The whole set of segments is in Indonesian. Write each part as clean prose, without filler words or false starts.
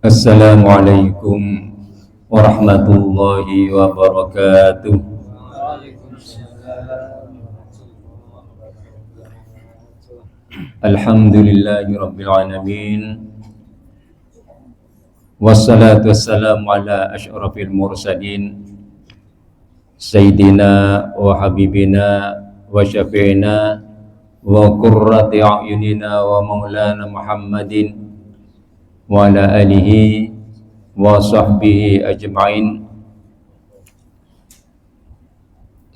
Assalamualaikum warahmatullahi wabarakatuh. Alhamdulillahi rabbil alamin. Wassalatu wassalamu ala asyrafil mursalin Sayyidina wa habibina wa syafi'ina wa qurrati a'yunina wa maulana Muhammadin wa ala alihi wa sahbihi ajma'in.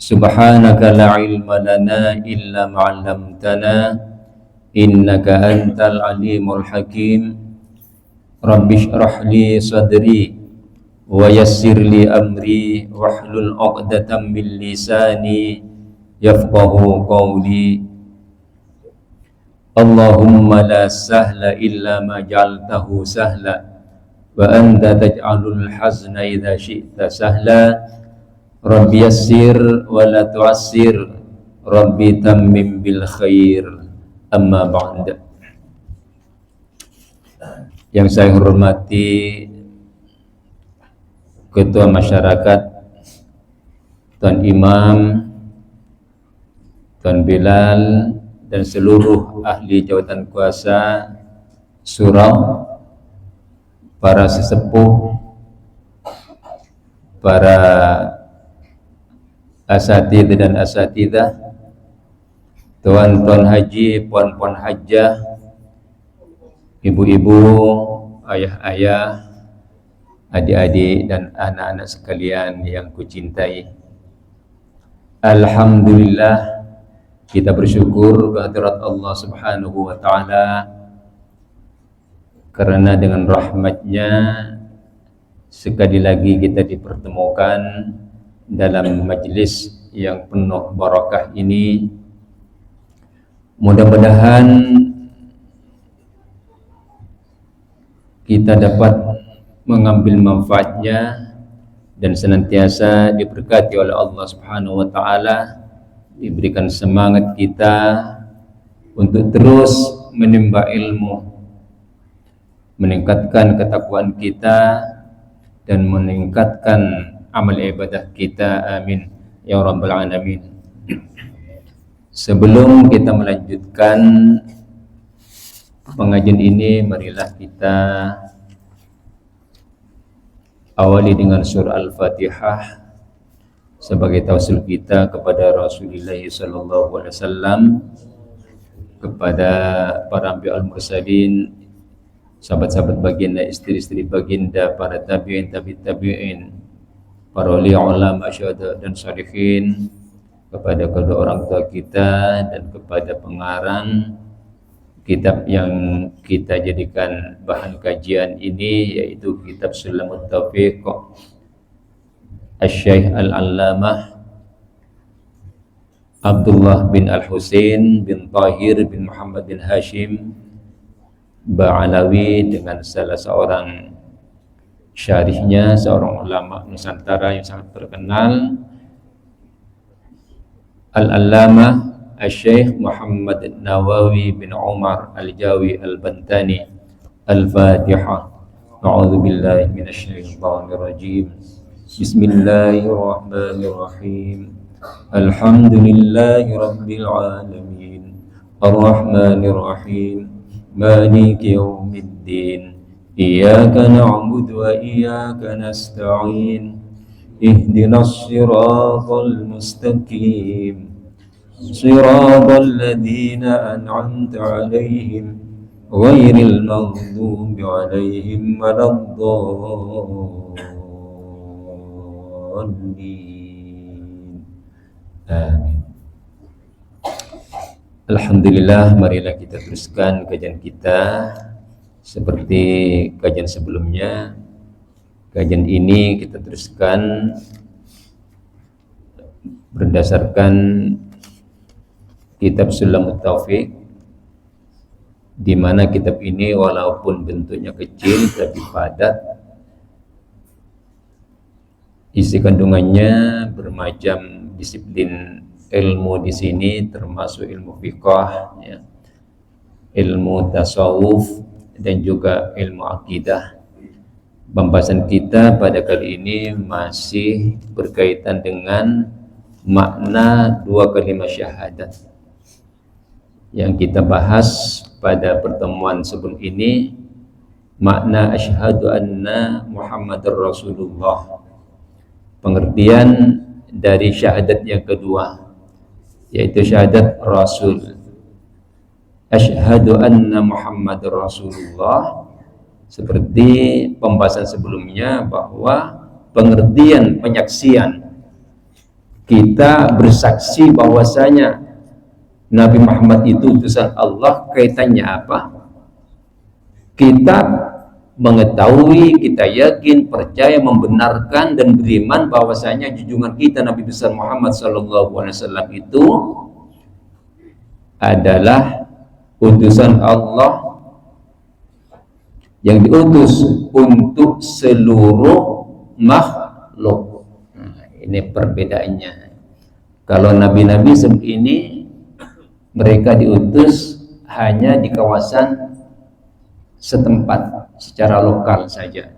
Subhanaka la ilma lana illa ma'allamtana innaka antal alimul hakim. Rabbi shrah li sadri wa yassir li amri wahlul 'uqdatam min lisani yafqahu qawli. Allahumma la sahla illa ma ja'altahu sahla wa anta taj'alul hazna idza syi'ta sahla. Rabbi yassir wa la tu'assir, Rabbi tammim bil khair. Amma ba'd. Yang saya hormati Ketua Masyarakat, Tuan Imam, Tuan Bilal, dan seluruh ahli jawatan kuasa surau, para sesepuh, para asatidz dan asatidzah, tuan-tuan haji, puan-puan hajjah, ibu-ibu, ayah-ayah, adik-adik dan anak-anak sekalian yang kucintai. Alhamdulillah, kita bersyukur kehadirat Allah Subhanahu wa ta'ala karena dengan rahmatnya sekali lagi kita dipertemukan dalam majlis yang penuh barakah ini. Mudah-mudahan kita dapat mengambil manfaatnya dan senantiasa diberkati oleh Allah Subhanahu wa ta'ala, diberikan semangat kita untuk terus menimba ilmu, meningkatkan ketakwaan kita dan meningkatkan amal ibadah kita. Amin ya rabbal alamin. Sebelum kita melanjutkan pengajian ini, marilah kita awali dengan surah Al-Fatihah sebagai tawassul kita kepada Rasulullah sallallahu alaihi wasallam, kepada para anbiya al-mursalin, sahabat-sahabat baginda, istri-istri baginda, para tabi'in, tabi'in, para ulama, ulama, syuhada dan sholihin, kepada kedua orang tua kita dan kepada pengarang kitab yang kita jadikan bahan kajian ini, yaitu kitab Sulamut Taufiq Asy-Syaikh Al-Allamah Abdullah bin Al-Husain bin Tahir bin Muhammad bin Hashim Ba'alawi, dengan salah seorang syarihnya, seorang ulama Nusantara yang sangat terkenal, Al-Allamah Asy-Syaikh Muhammad Nawawi bin Umar Al-Jawi Al-Bantani. Al-Fatihah. A'udzu billahi minasy syaithanir rajim. Bismillahirrahmanirrahim. Alhamdulillahi rabbil alamin. Ar-Rahmanir Rahim. Maliki yaumiddin. Iyyaka na'budu wa iyyaka nasta'in. Ihdinas siratal mustaqim. Siratal ladzina an'amta 'alaihim ghairil maghdubi 'alaihim waladdallin. Amin. Alhamdulillah, marilah kita teruskan kajian kita seperti kajian sebelumnya. Kajian ini kita teruskan berdasarkan kitab Sulamut Taufiq, di mana kitab ini walaupun bentuknya kecil tapi padat. Isi kandungannya bermacam disiplin ilmu di sini, termasuk ilmu fiqh, ilmu tasawuf, dan juga ilmu akidah. Pembahasan kita pada kali ini masih berkaitan dengan makna dua kalimat syahadat yang kita bahas pada pertemuan sebelum ini. Makna asyhadu anna Muhammadar Rasulullah, pengertian dari syahadat yang kedua, yaitu syahadat Rasul. Asyhadu anna Muhammadar Rasulullah, seperti pembahasan sebelumnya, bahwa pengertian penyaksian, kita bersaksi bahwasanya Nabi Muhammad itu utusan Allah, kaitannya apa? Kita mengetahui, kita yakin, percaya, membenarkan dan beriman bahwasanya junjungan kita Nabi besar Muhammad SAW itu adalah utusan Allah yang diutus untuk seluruh makhluk. Nah, ini perbedaannya. Kalau nabi-nabi sebelum ini mereka diutus hanya di kawasan setempat, secara lokal saja.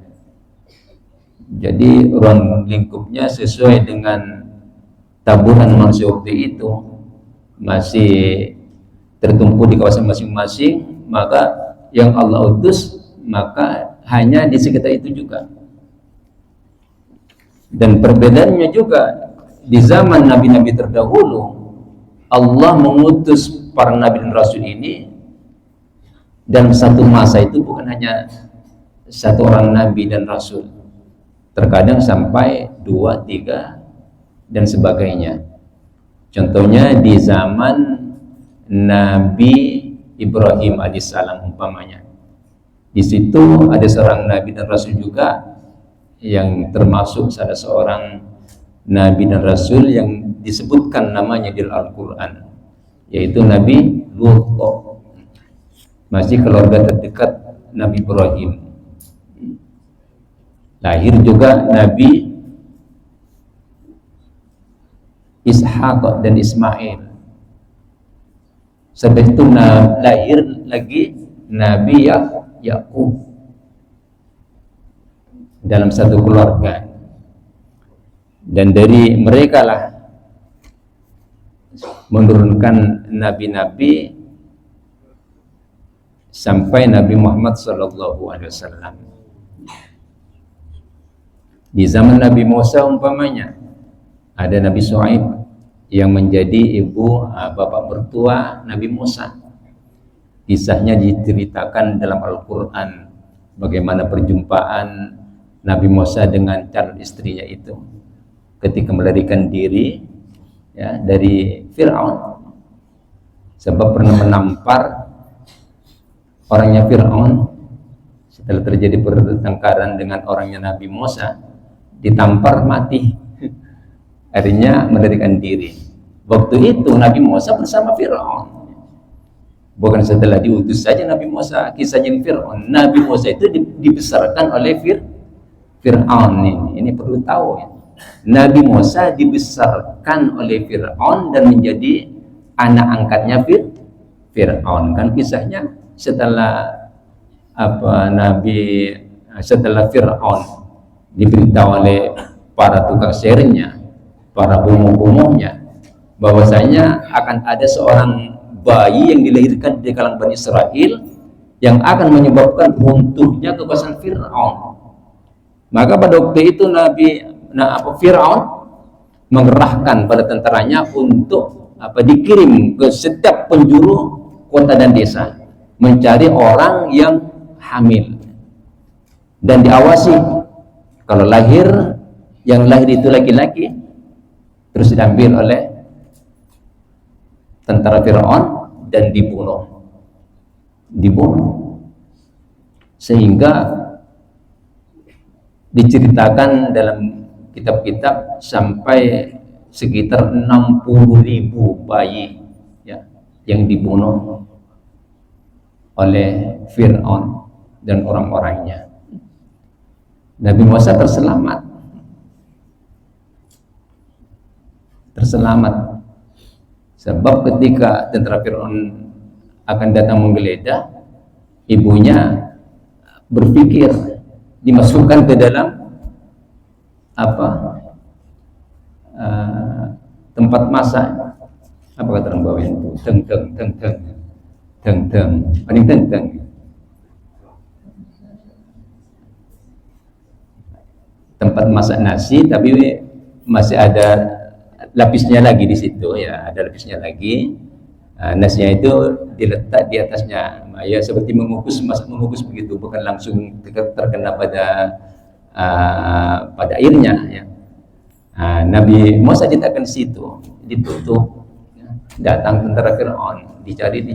Jadi ruang lingkupnya sesuai dengan taburan manusia waktu itu masih tertumpu di kawasan masing-masing, maka yang Allah utus maka hanya di sekitar itu juga. Dan perbedaannya juga, di zaman nabi-nabi terdahulu Allah mengutus para nabi dan rasul ini dalam satu masa itu bukan hanya satu orang nabi dan rasul, terkadang sampai 2, 3 dan sebagainya. Contohnya di zaman Nabi Ibrahim alaihissalam umpamanya, di situ ada seorang nabi dan rasul juga yang termasuk salah seorang nabi dan rasul yang disebutkan namanya di Al-Quran, yaitu Nabi Lut, masih keluarga terdekat Nabi Ibrahim. Lahir juga Nabi Ishaq dan Ismail. Setelah itu lahir lagi Nabi Yakub dalam satu keluarga, dan dari mereka lah menurunkan nabi-nabi sampai Nabi Muhammad SAW. Di zaman Nabi Musa umpamanya ada Nabi Shu'aib yang menjadi bapak mertua Nabi Musa. Kisahnya diceritakan dalam Al-Quran, bagaimana perjumpaan Nabi Musa dengan calon istrinya itu ketika melarikan diri ya dari Fir'aun, sebab pernah menampar orangnya Fir'aun. Setelah terjadi pertengkaran dengan orangnya Nabi Musa, ditampar mati. Akhirnya melarikan diri. Waktu itu Nabi Musa bersama Fir'aun. Bukan setelah diutus saja Nabi Musa, kisahnya Fir'aun. Nabi Musa itu dibesarkan oleh Fir'aun. Ini perlu tahu ya. Nabi Musa dibesarkan oleh Fir'aun dan menjadi anak angkatnya Fir'aun. Kan kisahnya setelah setelah Fir'aun diberitahu oleh para tukang sihirnya, para bomoh-bomohnya, bahwasanya akan ada seorang bayi yang dilahirkan di kalangan Bani Israel yang akan menyebabkan runtuhnya kekuasaan Fir'aun. Maka pada waktu itu Fir'aun mengerahkan pada tentaranya untuk dikirim ke setiap penjuru kota dan desa mencari orang yang hamil, dan diawasi kalau yang lahir itu laki-laki terus diambil oleh tentara Fir'aun dan dibunuh. Sehingga diceritakan dalam kitab-kitab sampai sekitar 60.000 bayi ya, yang dibunuh oleh Fir'aun dan orang-orangnya. Nabi Musa terselamat. Sebab ketika tentara Fir'aun akan datang menggeledah, ibunya berpikir, dimasukkan ke dalam apa tempat masak. Apa kata orang bawah itu? Paling teng. Tempat masak nasi, tapi masih ada lapisnya lagi di situ ya, ada lapisnya lagi. Nasinya itu diletak di atasnya, ya seperti mengukus begitu, bukan langsung terkena pada airnya ya. Nabi Musa diletakkan di situ, ditutup. Datang tentara Fir'aun, dicari,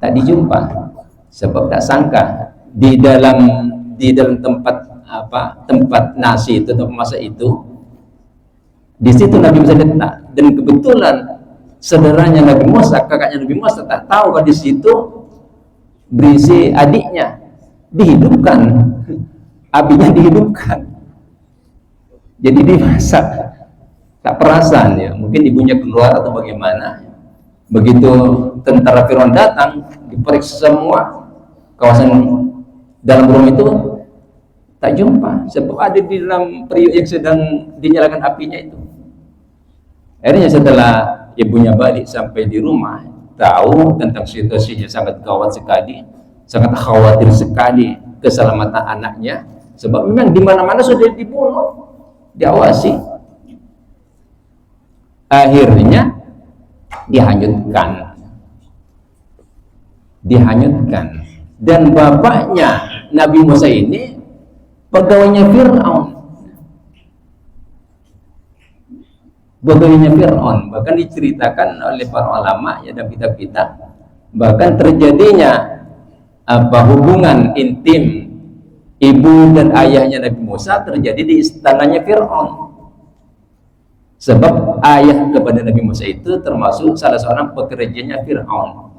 tak dijumpa, sebab tak sangka di dalam tempat nasi itu, tempat masak itu, di situ Nabi Musa letak. Dan kebetulan saudaranya Nabi Musa, kakaknya Nabi Musa, tak tahu kalau di situ berisi adiknya, dihidupkan, apinya dihidupkan, jadi dimasak. Tak perasan ya, mungkin ibunya keluar atau bagaimana. Begitu tentara Fir'aun datang, diperiksa semua kawasan dalam rumah itu, tak jumpa, sebab ada di dalam periuk yang sedang dinyalakan apinya itu. Akhirnya setelah ibunya balik sampai di rumah, tahu tentang situasinya sangat gawat sekali, sangat khawatir sekali keselamatan anaknya, sebab memang di mana-mana sudah dibunuh, diawasi. Akhirnya dihanyutkan, dan bapaknya Nabi Musa ini pegawainya Fir'aun, bahkan diceritakan oleh para ulama ya, dalam kitab-kitab, bahkan terjadinya hubungan intim ibu dan ayahnya Nabi Musa terjadi di istananya Fir'aun. Sebab ayah kepada Nabi Musa itu termasuk salah seorang pekerjanya Fir'aun.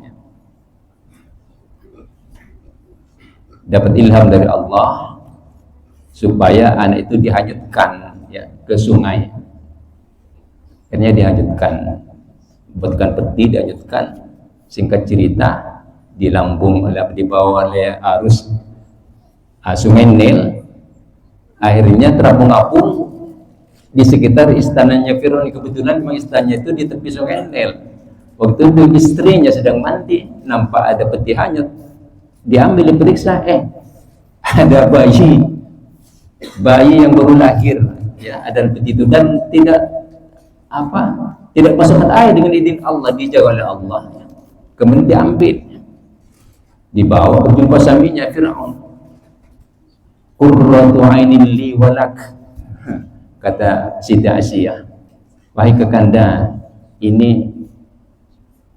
Dapat ilham dari Allah supaya anak itu dihanyutkan ya, ke sungai. Akhirnya dihanyutkan, buatkan peti, dihanyutkan. Singkat cerita, dibawa oleh arus sungai Nil. Akhirnya terapung-apung di sekitar istananya Fir'aun. Kebetulan memang istananya itu di tepi sungai Nil. Waktu itu istrinya sedang mandi, nampak ada peti hanyut, diambil, diperiksa, ada bayi yang baru lahir ya, ada peti itu, dan tidak masukkan air dengan izin Allah, dijaga oleh Allah. Kemudian diambil, dibawa berjumpa suaminya Fir'aun. Qurratu ainin li walak, kata Siti Asiyah, wahai kekanda, ini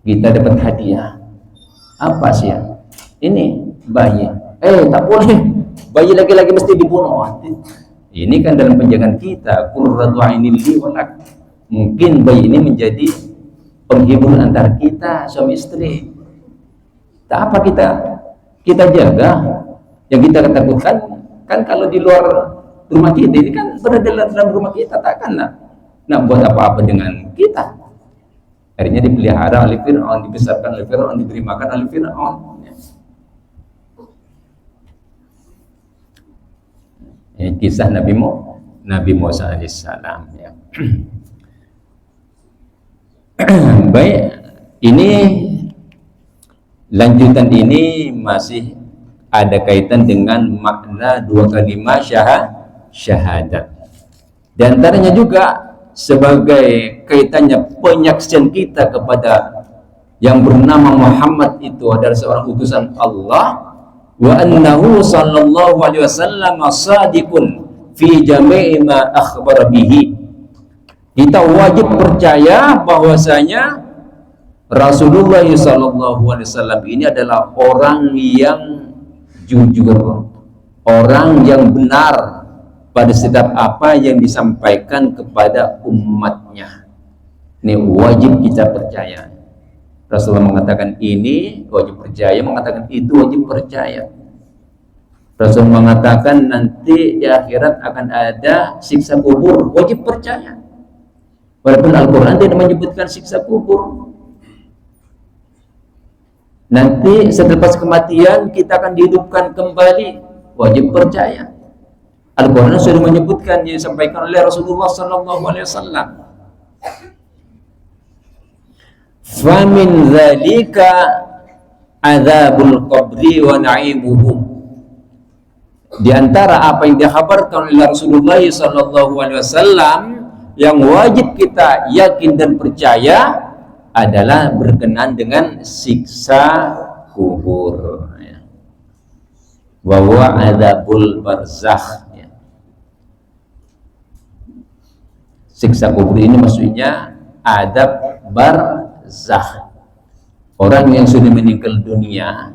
kita dapat hadiah. Apa sih ya? Ini bayi. Tak boleh, bayi laki-laki mesti dibunuh. Ini kan dalam penjagaan kita, qurratu ainin li walak. Mungkin bayi ini menjadi penghibur antara kita suami istri. Tak apa, kita jaga. Yang kita takutkan kan kalau di luar rumah kita, ini kan berada dalam rumah kita, takkan nak buat apa-apa dengan kita. Akhirnya dipelihara oleh Fir'aun, dibesarkan oleh Fir'aun, diberi makan oleh Fir'aun. Ini kisah Nabi Musa alaihissalam ya. Baik, ini lanjutan ini masih ada kaitan dengan makna dua kalimat syahadat. Dan antaranya juga sebagai kaitannya penyaksian kita kepada yang bernama Muhammad itu adalah seorang utusan Allah, wa annahu sallallahu alaihi wasallam sadiqun fi jami'i ma akhbar bihi. Kita wajib percaya bahwasanya Rasulullah sallallahu alaihi wasallam ini adalah orang yang jujur, orang yang benar pada setiap apa yang disampaikan kepada umatnya. Ini wajib kita percaya. Rasulullah mengatakan ini wajib percaya, mengatakan itu wajib percaya. Rasul mengatakan nanti di akhirat akan ada siksa kubur, wajib percaya. Walaupun Al-Quran tidak menyebutkan siksa kubur. Nanti setelah kematian kita akan dihidupkan kembali wajib percaya. Al-Quran sudah menyebutkan, disampaikan oleh Rasulullah SAW. Famin dzalika adzabul qabri wa na'imuhu. Di antara apa yang dikhabarkan oleh Rasulullah SAW yang wajib kita yakin dan percaya adalah berkenaan dengan siksa kubur, wa huwa adzabul barzakh. Siksa kubur ini maksudnya adab barzakh. Orang yang sudah meninggal dunia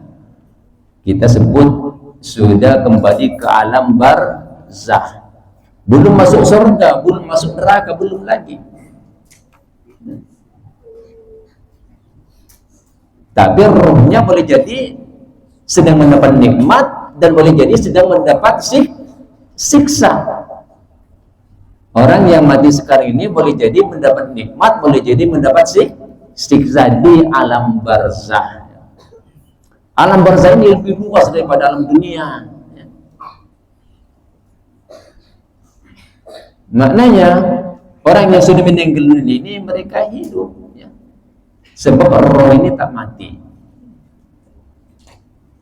kita sebut sudah kembali ke alam barzakh. Belum masuk surga, belum masuk neraka, belum lagi. Tapi rohnya boleh jadi sedang mendapat nikmat dan boleh jadi sedang mendapat siksa. Orang yang mati sekarang ini boleh jadi mendapat nikmat, boleh jadi mendapat siksa di alam barzakh. Alam barzakh ini lebih luas daripada alam dunia. Maknanya orang yang sudah meninggal dunia ini mereka hidup, sebab roh ini tak mati.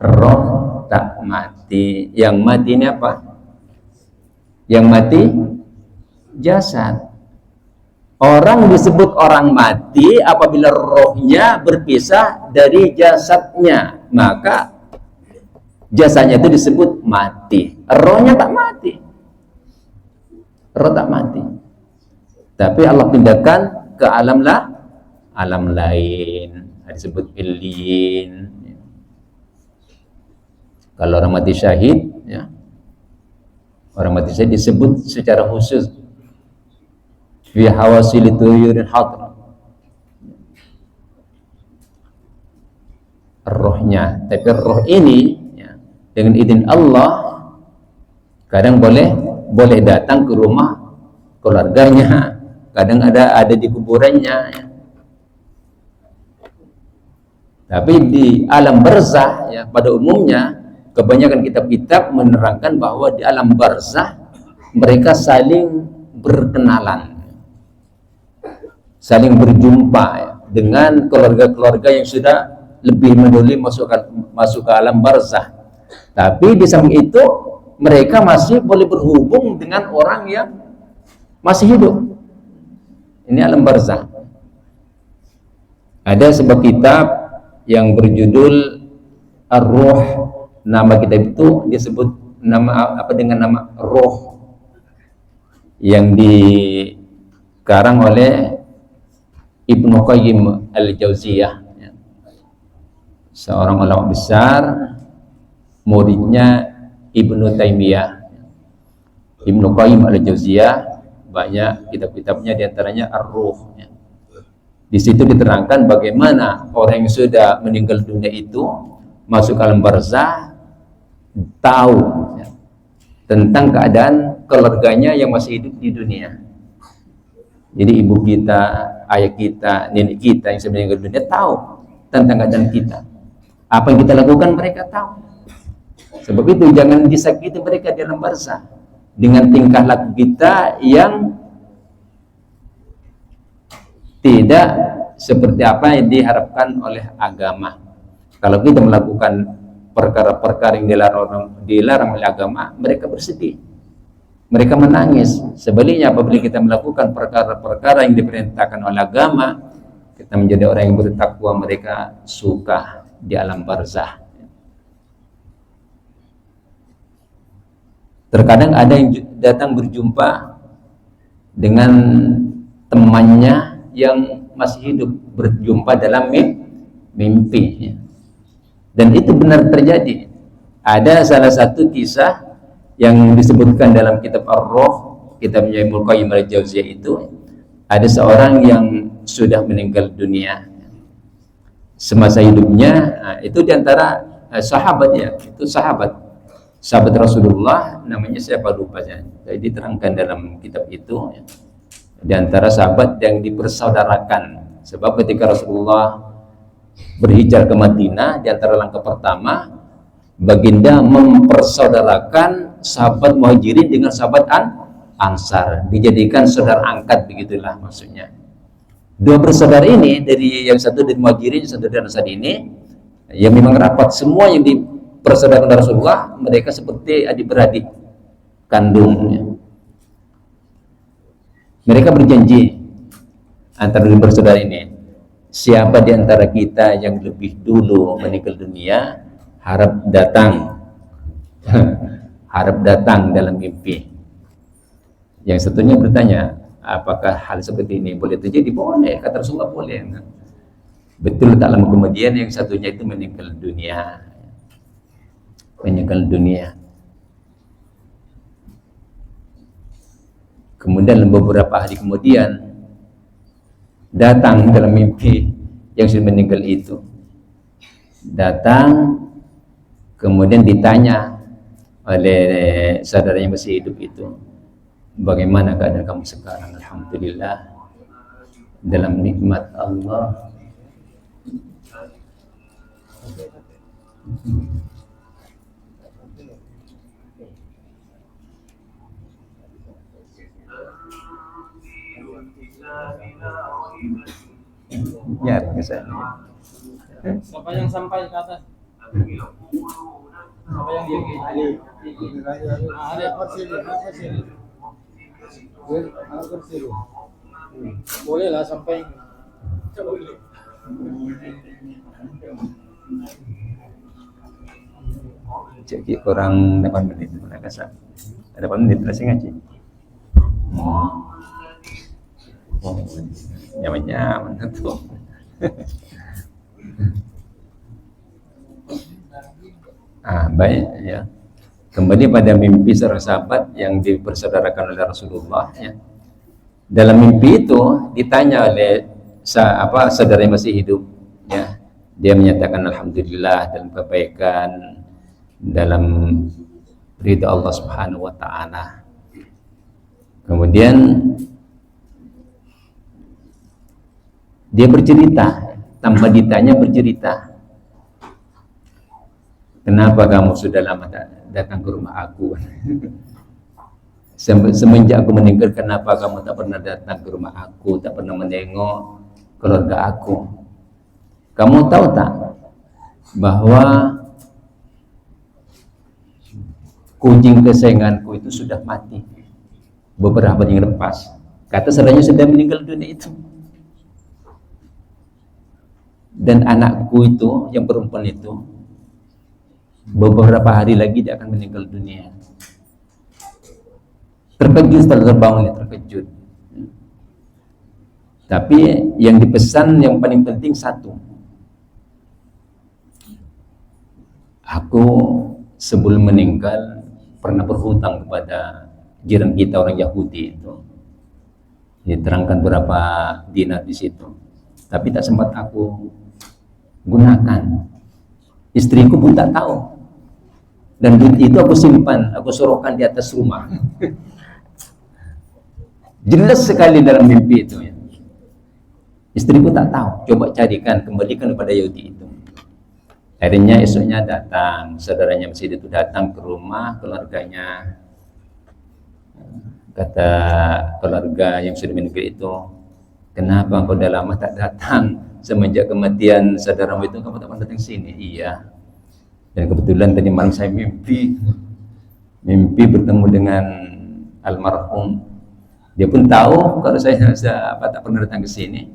Roh tak mati. Yang mati ini apa? Yang mati jasad. Orang disebut orang mati apabila rohnya berpisah dari jasadnya, maka jasadnya itu disebut mati. Rohnya tak mati. Roh tak mati. Tapi Allah pindahkan ke alam lain, disebut illiyin. Kalau orang mati syahid, orang mati syahid disebut secara khusus fi hawasil tuyurin hadra, rohnya. Tapi roh ini dengan izin Allah kadang boleh datang ke rumah keluarganya, kadang ada di kuburannya. Tapi di alam barzakh pada umumnya kebanyakan kitab-kitab menerangkan bahwa di alam barzakh mereka saling berkenalan, saling berjumpa dengan keluarga-keluarga yang sudah lebih mendahului masuk ke alam barzakh. Tapi di samping itu mereka masih boleh berhubung dengan orang yang masih hidup. Ini alam barzakh. Ada sebuah kitab yang berjudul Ar-Ruh. Nama kitab itu disebut dengan nama Ruh, yang dikarang oleh Ibnu Qayyim al-Jauziyah, seorang ulama besar, muridnya Ibnu Taimiyah. Ibnu Qayyim al-Jauziyah banyak kitab-kitabnya, diantaranya Ar-Ruh. Di situ diterangkan bagaimana orang yang sudah meninggal dunia itu masuk ke alam barzakh tahu tentang keadaan keluarganya yang masih hidup di dunia. Jadi ibu kita, ayah kita, nenek kita yang sudah meninggal dunia tahu tentang keadaan kita. Apa yang kita lakukan mereka tahu. Sebab itu jangan disakiti mereka di alam barzakh dengan tingkah laku kita yang tidak seperti apa yang diharapkan oleh agama. Kalau kita melakukan perkara-perkara yang dilarang oleh agama, mereka bersedih, mereka menangis. Sebaliknya apabila kita melakukan perkara-perkara yang diperintahkan oleh agama, kita menjadi orang yang bertakwa, mereka suka di alam barzakh. Terkadang ada yang datang berjumpa dengan temannya yang masih hidup, berjumpa dalam mimpi. Dan itu benar terjadi. Ada salah satu kisah yang disebutkan dalam kitab Ar-Ruh, kitabnya Ibnu Qayyim al-Jauziyah itu. Ada seorang yang sudah meninggal dunia semasa hidupnya. Itu diantara sahabat, itu sahabat Rasulullah, namanya siapa lupa saya. Jadi diterangkan dalam kitab itu, diantara sahabat yang dipersaudarakan. Sebab ketika Rasulullah berhijrah ke Madinah, di antara langkah pertama Baginda mempersaudarakan sahabat Muhajirin dengan sahabat Ansar, dijadikan saudara angkat, begitulah maksudnya. Dua bersaudara ini, dari yang satu dari Muhajirin, yang satu dari Ansar ini, yang memang rapat, semua yang dipersaudarakan Rasulullah, mereka seperti adik-beradik kandungnya. Mereka berjanji antara dua bersaudara ini, siapa di antara kita yang lebih dulu meninggal dunia, harap datang harap datang dalam mimpi. Yang satunya bertanya, apakah hal seperti ini boleh terjadi? Boleh, kata Rasulullah, boleh. Betul, tak lama kemudian yang satunya itu meninggal dunia. Kemudian beberapa hari kemudian datang dalam mimpi yang sudah meninggal itu. Datang, kemudian ditanya oleh saudara yang masih hidup itu, bagaimana keadaan kamu sekarang? Alhamdulillah, dalam nikmat Allah. Ya, misalnya. Siapa yang sampai ke atas? Siapa yang boleh lah sampai. Jadi kurang 8 menit, ada 8 menit masih ngaji. Nyaman-nyaman tuh. Baik ya. Kembali pada mimpi seorang sahabat yang dipersaudarakan oleh Rasulullah ya. Dalam mimpi itu ditanya oleh saudara yang masih hidup ya. Dia menyatakan alhamdulillah dalam kebaikan, dalam ridha Allah Subhanahu wa taala. Kemudian dia bercerita, tanpa ditanya bercerita, kenapa kamu sudah lama datang ke rumah aku? Semenjak aku meninggal, kenapa kamu tak pernah datang ke rumah aku, tak pernah menengok keluarga aku? Kamu tahu tak bahwa kucing kesayanganku itu sudah mati beberapa yang lepas? Kata saudaranya sudah meninggal dunia itu. Dan anakku itu, yang perempuan itu, beberapa hari lagi dia akan meninggal dunia. Terkejut setelah terbangun, terkejut. Tapi yang dipesan yang paling penting satu, aku sebelum meninggal pernah berhutang kepada jiran kita orang Yahudi itu. Diterangkan berapa dinar di situ, tapi tak sempat aku gunakan. Istriku pun tak tahu. Dan duit itu aku simpan, aku sorokkan di atas rumah. Jelas sekali dalam mimpi itu ya. Istriku tak tahu, coba carikan, kembalikan kepada Yahudi itu. Akhirnya esoknya datang, saudaranya masih itu datang ke rumah keluarganya. Kata keluarga yang sudah meninggal itu, kenapa engkau udah lama tak datang? Semenjak kematian saudaramu itu kamu tak pernah datang sini. Iya. Dan kebetulan tadi malam saya mimpi bertemu dengan almarhum. Dia pun tahu kalau saya tak pernah datang ke sini.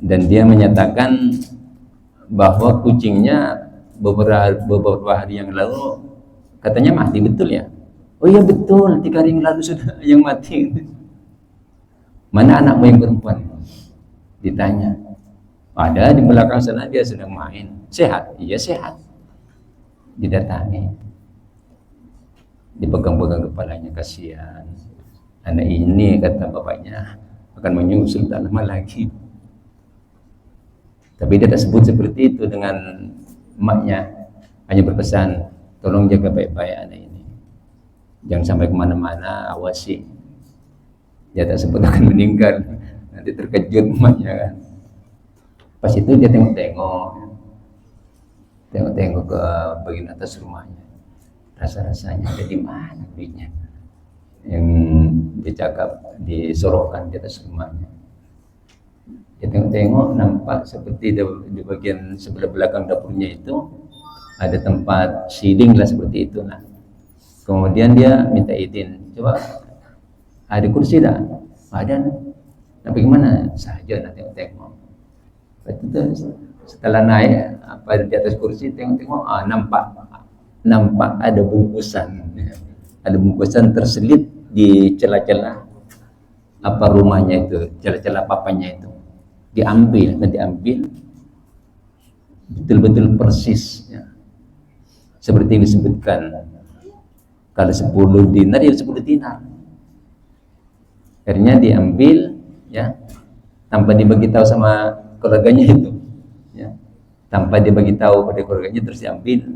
Dan dia menyatakan bahwa kucingnya beberapa hari yang lalu katanya mati, betul ya? Oh iya betul, 3 hari yang lalu sudah yang mati. Mana anakmu yang perempuan? Ditanya. Ada di belakang sana, dia sedang main. Sehat? Iya sehat. Didatangi, dipegang-pegang kepalanya, kasihan. Anak ini, kata bapaknya, akan menyusul tak lama lagi. Tapi dia tak sebut seperti itu dengan emaknya, hanya berpesan, tolong jaga baik-baik anak ini, jangan sampai kemana-mana, awasi. Dia tak sebut akan meninggal, nanti terkejut emaknya kan. Pas itu dia tengok-tengok, tengok-tengok ke bagian atas rumahnya, rasa-rasanya ada di mana duitnya yang dicakap disorokkan di atas rumahnya. Dia tengok-tengok, nampak seperti di bagian sebelah belakang dapurnya itu ada tempat seeding lah, seperti itu. Nah, kemudian dia minta izin, coba ada kursi dah? Ada. Nah, bagaimana? Saja nak tengok-tengok. Setelah naik apa di atas kursi, tengok-tengok, nampak ada bungkusan terselip di celah-celah apa rumahnya itu, celah-celah papannya itu. Diambil betul-betul persis ya. Seperti yang disebutkan, kalau 10 dinar ya 10 dinar. Akhirnya diambil ya, tanpa dibagi tahu sama keluarganya itu ya. Tanpa dibagi tahu pada keluarganya, terus diambil,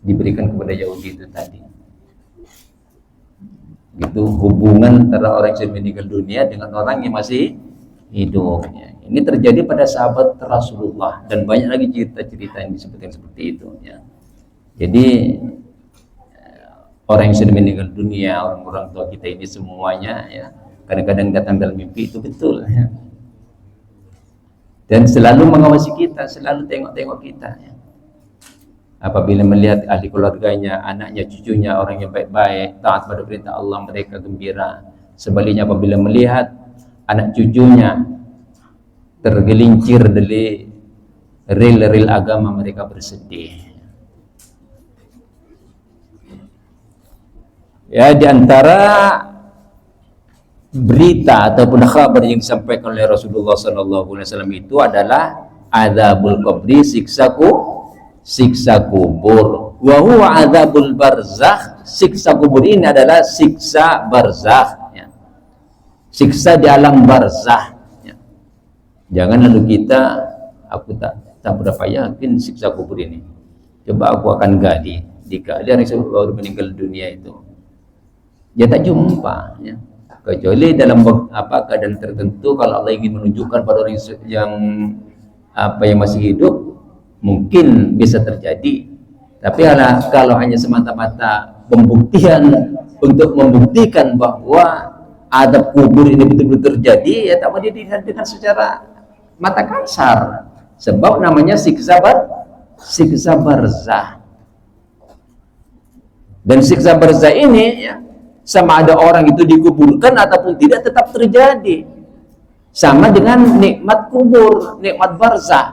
diberikan kepada Yahudi itu tadi. Gitu hubungan antara orang yang sudah meninggal dunia dengan orang yang masih hidup ya. Ini terjadi pada sahabat Rasulullah, dan banyak lagi cerita-cerita yang disebutkan seperti itu ya. Jadi orang yang sudah meninggal dunia, orang-orang tua kita ini semuanya ya, kadang-kadang datang dalam mimpi, itu betul ya. Dan selalu mengawasi kita, selalu tengok-tengok kita ya. Apabila melihat ahli keluarganya, anaknya, cucunya orang yang baik-baik, taat pada perintah Allah, mereka gembira. Sebaliknya apabila melihat anak cucunya tergelincir dari rel-rel agama, mereka bersedih. Ya, di antara berita ataupun kabar yang disampaikan oleh Rasulullah SAW itu adalah adzabul qabri, siksa kubur. Wa huwa adzabul barzakh, siksa kubur ini adalah siksa barzakh ya. Siksa di alam barzakh ya. Jangan lalu kita, aku tak berapa yakin siksa kubur ini, coba aku akan gali, digali orang yang baru meninggal dunia itu, dia tak jumpa ya. Kecuali dalam keadaan tertentu, kalau Allah ingin menunjukkan pada orang yang yang masih hidup, mungkin bisa terjadi. Tapi kalau hanya semata-mata pembuktian untuk membuktikan bahwa adab kubur ini betul-betul terjadi, ya tak mau dilihat dengan secara mata kasar, sebab namanya siksa barzah. Dan siksa barzah ini ya, sama ada orang itu dikuburkan ataupun tidak, tetap terjadi. Sama dengan nikmat kubur, nikmat barzah,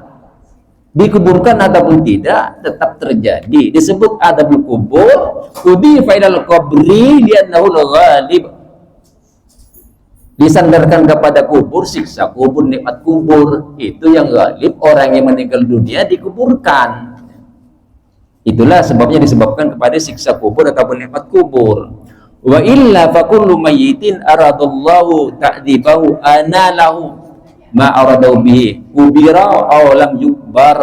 dikuburkan ataupun tidak, tetap terjadi. Disebut adabul kubur, udifa ilal qabri li'annahu al-ghalib, disandarkan kepada kubur, siksa kubur, nikmat kubur itu yang ghalib, orang yang meninggal dunia dikuburkan. Itulah sebabnya disebabkan kepada siksa kubur ataupun nikmat kubur. Wa illa fa kullu mayyitin aradallahu ta'dibahu anallahu ma aradau bihi kubira aw lam yukbar.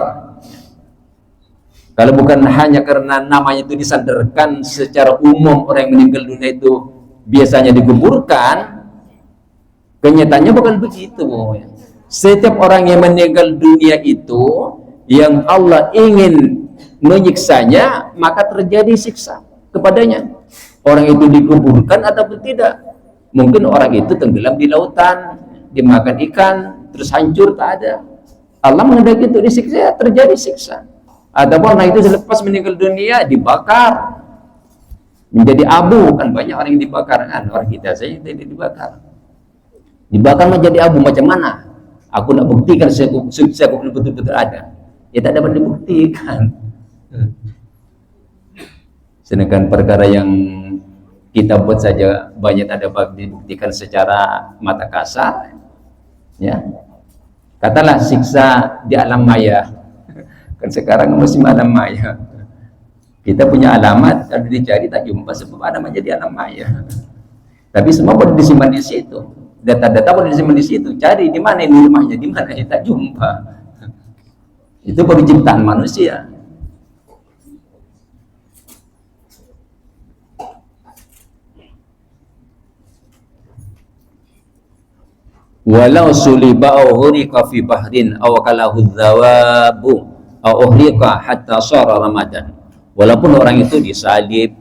Kalau bukan hanya karena namanya itu disandarkan secara umum, orang yang meninggal dunia itu biasanya dikuburkan, kenyataannya bukan begitu. Setiap orang yang meninggal dunia itu yang Allah ingin menyiksanya, maka terjadi siksa kepadanya. Orang itu dikuburkan ataupun tidak. Mungkin orang itu tenggelam di lautan, dimakan ikan, terus hancur, tak ada. Allah menghendaki itu disiksa, terjadi siksa. Ataupun orang itu selepas meninggal dunia dibakar menjadi abu, kan banyak orang yang dibakar kan, orang kita saja tidak dibakar menjadi abu. Macam mana aku nak buktikan siksa kubur betul-betul ada? Ya tak dapat dibuktikan. Sedangkan perkara yang kita buat saja banyak ada dibuktikan secara mata kasar ya. Katalah siksa di alam maya, kan sekarang musim alam maya, kita punya alamat, kalau dicari tak jumpa sebab alamatnya di alam maya. Tapi semua boleh disimpan di situ, data-data boleh disimpan di situ. Cari di mana ini rumahnya, di mana ya, tak jumpa. Itu baru ciptaan manusia. Walau suliba au hurika fi bahrin aw kalahu dzawabu au uhriqa hatta shara ramadan. Walaupun orang itu disalib,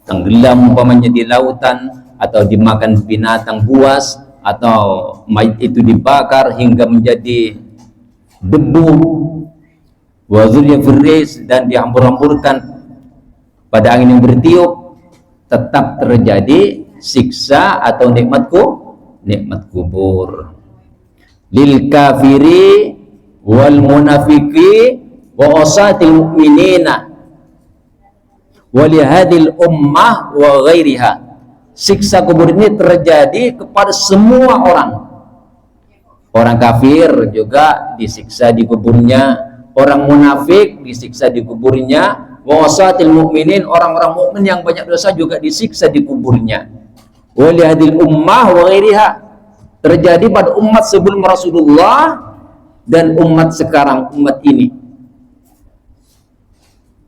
tenggelam umpamanya di lautan, atau dimakan binatang buas, atau mayat itu dibakar hingga menjadi debu, wa dzurya firris, dan dihambur-hamburkan pada angin yang bertiup, tetap terjadi siksa atau nikmat kubur. Lil kafiri wal munafiqi wa usatil mu'minina wa li hadhil ummah wa ghairiha. Siksa kubur ini terjadi kepada semua orang. Orang kafir juga disiksa di kuburnya, orang munafik disiksa di kuburnya, wa usatil mu'minin, orang-orang mukmin yang banyak dosa juga disiksa di kuburnya. Wa li hadhil ummah wa ghairiha, terjadi pada umat sebelum Rasulullah dan umat sekarang, umat ini.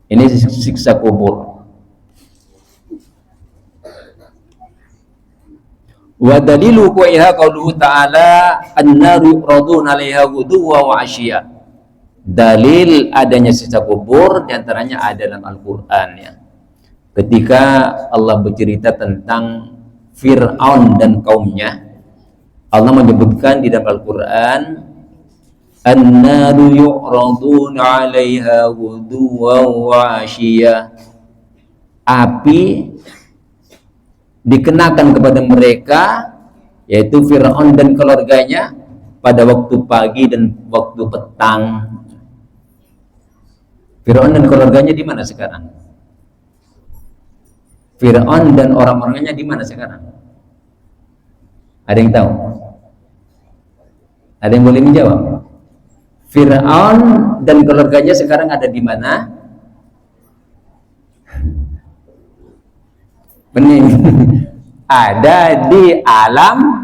Ini siksa kubur. Wa dalilu qaiha qauluhu ta'ala an-naru yuraduna 'alaiha ghuduwwan wa 'ashiyya. Dalil adanya siksa kubur diantaranya ada dalam Al-Qur'an, ya. Ketika Allah bercerita tentang Fir'aun dan kaumnya, Allah menyebutkan di dalam Al-Quran, an-naru yu'raduna 'alaiha ghuduwwan wa 'ashiyya. Api dikenakan kepada mereka, yaitu Fir'aun dan keluarganya, pada waktu pagi dan waktu petang. Fir'aun dan keluarganya di mana sekarang? Fir'aun dan orang-orangnya di mana sekarang? Ada yang tahu? Ada yang boleh menjawab? Fir'aun dan keluarganya sekarang ada di mana? Bening. Ada di alam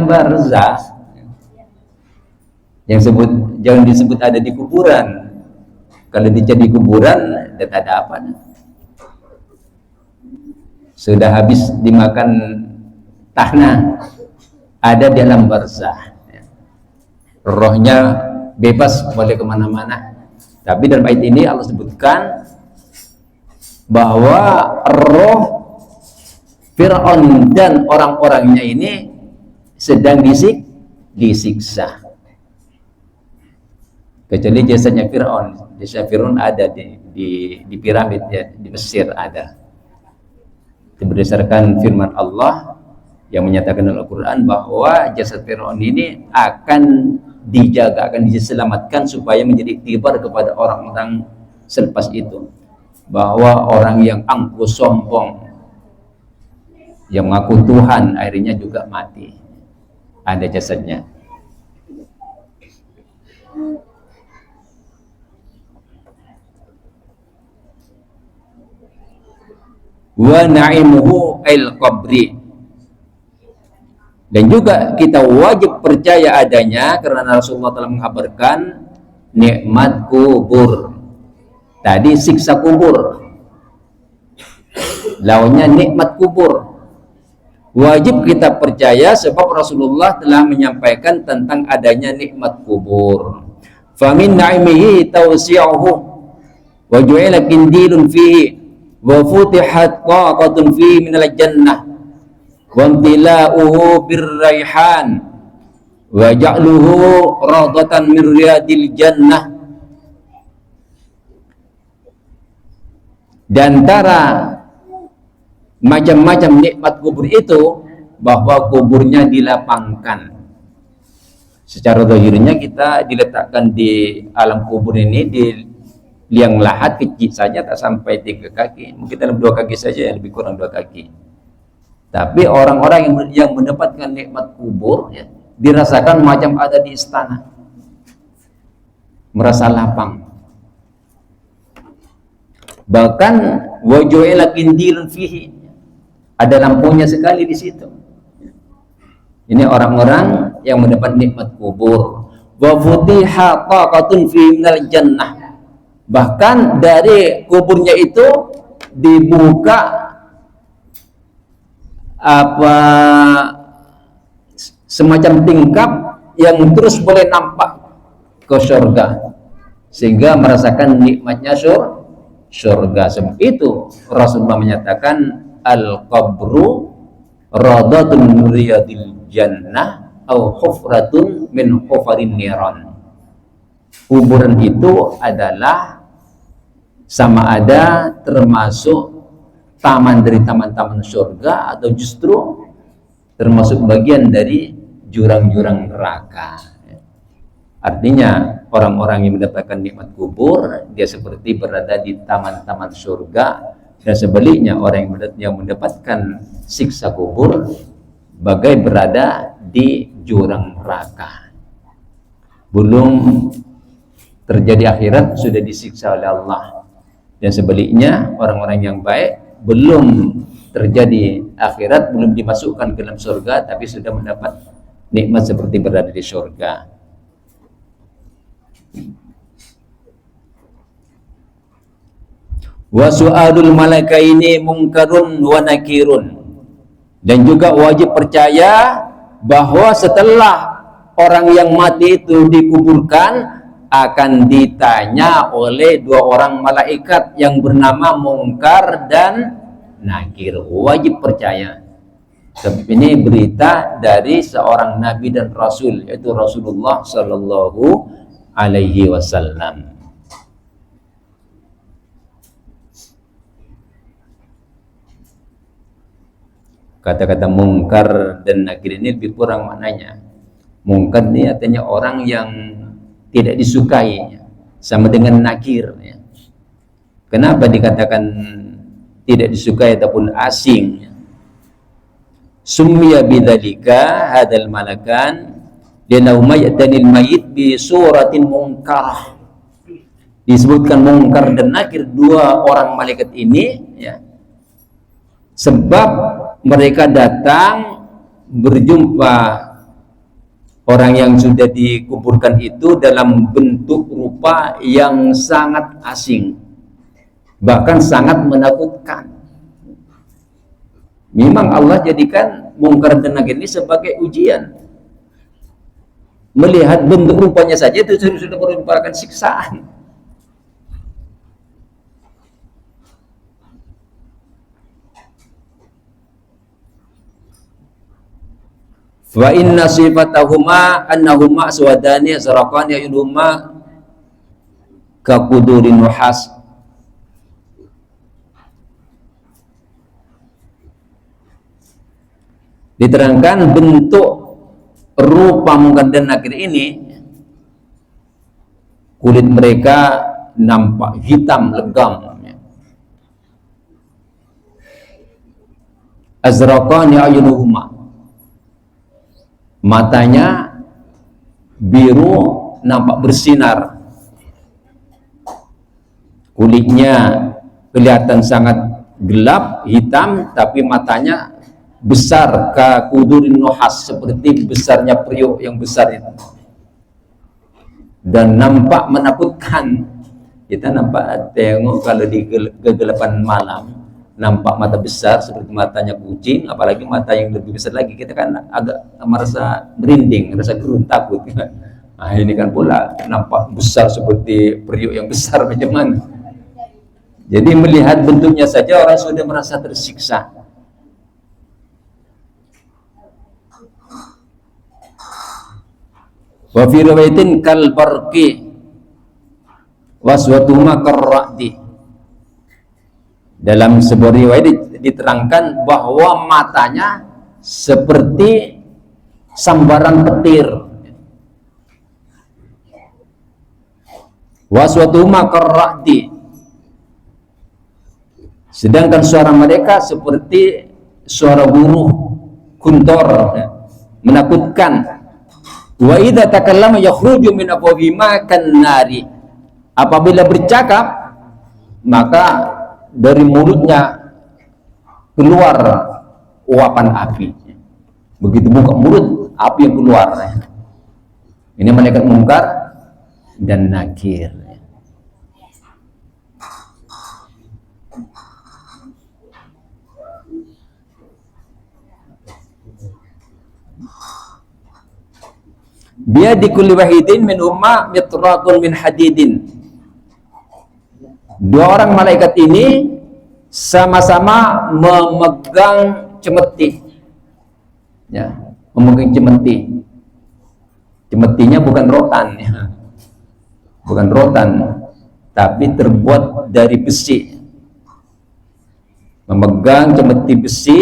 barzakh. Yang jangan disebut ada di kuburan. Kalau di kuburan, tidak ada apa. Sudah habis dimakan tanah, ada di alam barzakh. Rohnya bebas, boleh kemana-mana. Tapi dalam ayat ini Allah sebutkan bahwa roh Fir'aun dan orang-orangnya ini sedang disiksa. Kecuali jasadnya Fir'aun. Jasad Fir'aun ada di piramid, ya, di Mesir ada. Berdasarkan firman Allah yang menyatakan dalam Al-Quran bahwa jasad Fir'aun ini akan dijaga, akan diselamatkan supaya menjadi iktibar kepada orang-orang selepas itu, bahwa orang yang angkuh sombong, yang mengaku Tuhan, akhirnya juga mati, ada jasadnya. Wa na'imuhu al-qabri, dan juga kita wajib percaya adanya karena Rasulullah telah mengkabarkan nikmat kubur. Tadi siksa kubur, lawannya nikmat kubur. Wajib kita percaya sebab Rasulullah telah menyampaikan tentang adanya nikmat kubur. Famin na'imihi tawsi'uhu wa ju'ila kindilun fihi wa futihat taqatun fihi minal jannah wa imtila'uhu birraihan wa ja'luhu radatan min riyadil jannah. Dan antara macam-macam nikmat kubur itu bahwa kuburnya dilapangkan. Secara zahirnya kita diletakkan di alam kubur ini di liang lahat kecil saja, tak sampai 3 kaki, mungkin dalam 2 kaki saja, lebih kurang 2 kaki. Tapi orang-orang yang mendapatkan nikmat kubur, ya, dirasakan macam ada di istana, merasa lapang. Bahkan waju'ila kindilun fihi, ada lampunya sekali di situ. Ini orang-orang yang mendapat nikmat kubur. Wa futiha taqatun fi minal jannah, bahkan dari kuburnya itu dibuka semacam tingkap yang terus boleh nampak ke surga sehingga merasakan nikmatnya surga. Sebab itu Rasulullah menyatakan al-qabru radatun min riyadil jannah au hufratun min hufarin niran. Kuburan itu adalah sama ada termasuk taman dari taman-taman surga atau justru termasuk bagian dari jurang-jurang neraka. Artinya orang-orang yang mendapatkan nikmat kubur dia seperti berada di taman-taman surga, dan sebaliknya orang yang mendapatkan siksa kubur bagai berada di jurang neraka. Belum terjadi akhirat sudah disiksa oleh Allah, dan sebaliknya orang-orang yang baik belum terjadi akhirat, belum dimasukkan ke dalam surga, tapi sudah mendapat nikmat seperti berada di surga. Wa su'alul malakaini munkarun wa nakirun, dan juga wajib percaya bahwa setelah orang yang mati itu dikuburkan akan ditanya oleh dua orang malaikat yang bernama Munkar dan Nakir. Wajib percaya. Sebab ini berita dari seorang nabi dan rasul, yaitu Rasulullah Sallallahu Alaihi Wasallam. Kata-kata Munkar dan Nakir ini lebih kurang maknanya. Munkar ini artinya orang yang tidak disukai, sama dengan nakir. Kenapa dikatakan tidak disukai ataupun asing? Summiya bidzalika hadzal malakan li'annahu ya'tanil mayyit bi suratin munkarah. Disebutkan Munkar dan Nakir, dua orang malaikat ini, ya, sebab mereka datang berjumpa orang yang sudah dikuburkan itu dalam bentuk rupa yang sangat asing, bahkan sangat menakutkan. Memang Allah jadikan Munkar dan Nakir ini sebagai ujian. Melihat bentuk rupanya saja itu sudah merupakan siksaan. Wa inna sifatahuma annahuma aswadani azraqani ayunuhuma kaqudurin nuhas. Diterangkan bentuk rupa Munkar dan Nakir ini, kulit mereka nampak hitam legam, azraqani ayunuhuma, matanya biru nampak bersinar, kulitnya kelihatan sangat gelap hitam, tapi matanya besar, kaqudurin nuhas, seperti besarnya periuk yang besar itu, dan nampak menakutkan. Kita nampak tengok kalau di kegelapan malam nampak mata besar seperti matanya kucing, apalagi mata yang lebih besar lagi, kita kan agak merasa merinding, merasa gerun, takut. Nah, ini kan pula nampak besar seperti periuk yang besar, macam mana. Jadi melihat bentuknya saja orang sudah merasa tersiksa. Wa fi riwayatin kal barqi waswatuhuma karra'di. Dalam sebuah riwayat diterangkan bahwa matanya seperti sambaran petir. Waswatuhuma karra'di. Sedangkan suara mereka seperti suara buruh guntur, menakutkan. Wa idza takallama yakhruju min afwahihima kan-nari. Apabila bercakap maka dari mulutnya keluar uapan api. Begitu buka mulut, api yang keluar. Ini malaikat Munkar dan Nakir. Biadi kulli wahidin min umma mitratun min hadidin. Dua orang malaikat ini sama-sama memegang cemeti, ya, memegang cemeti. Cemetinya bukan rotan, ya. Bukan rotan, tapi terbuat dari besi. Memegang cemeti besi,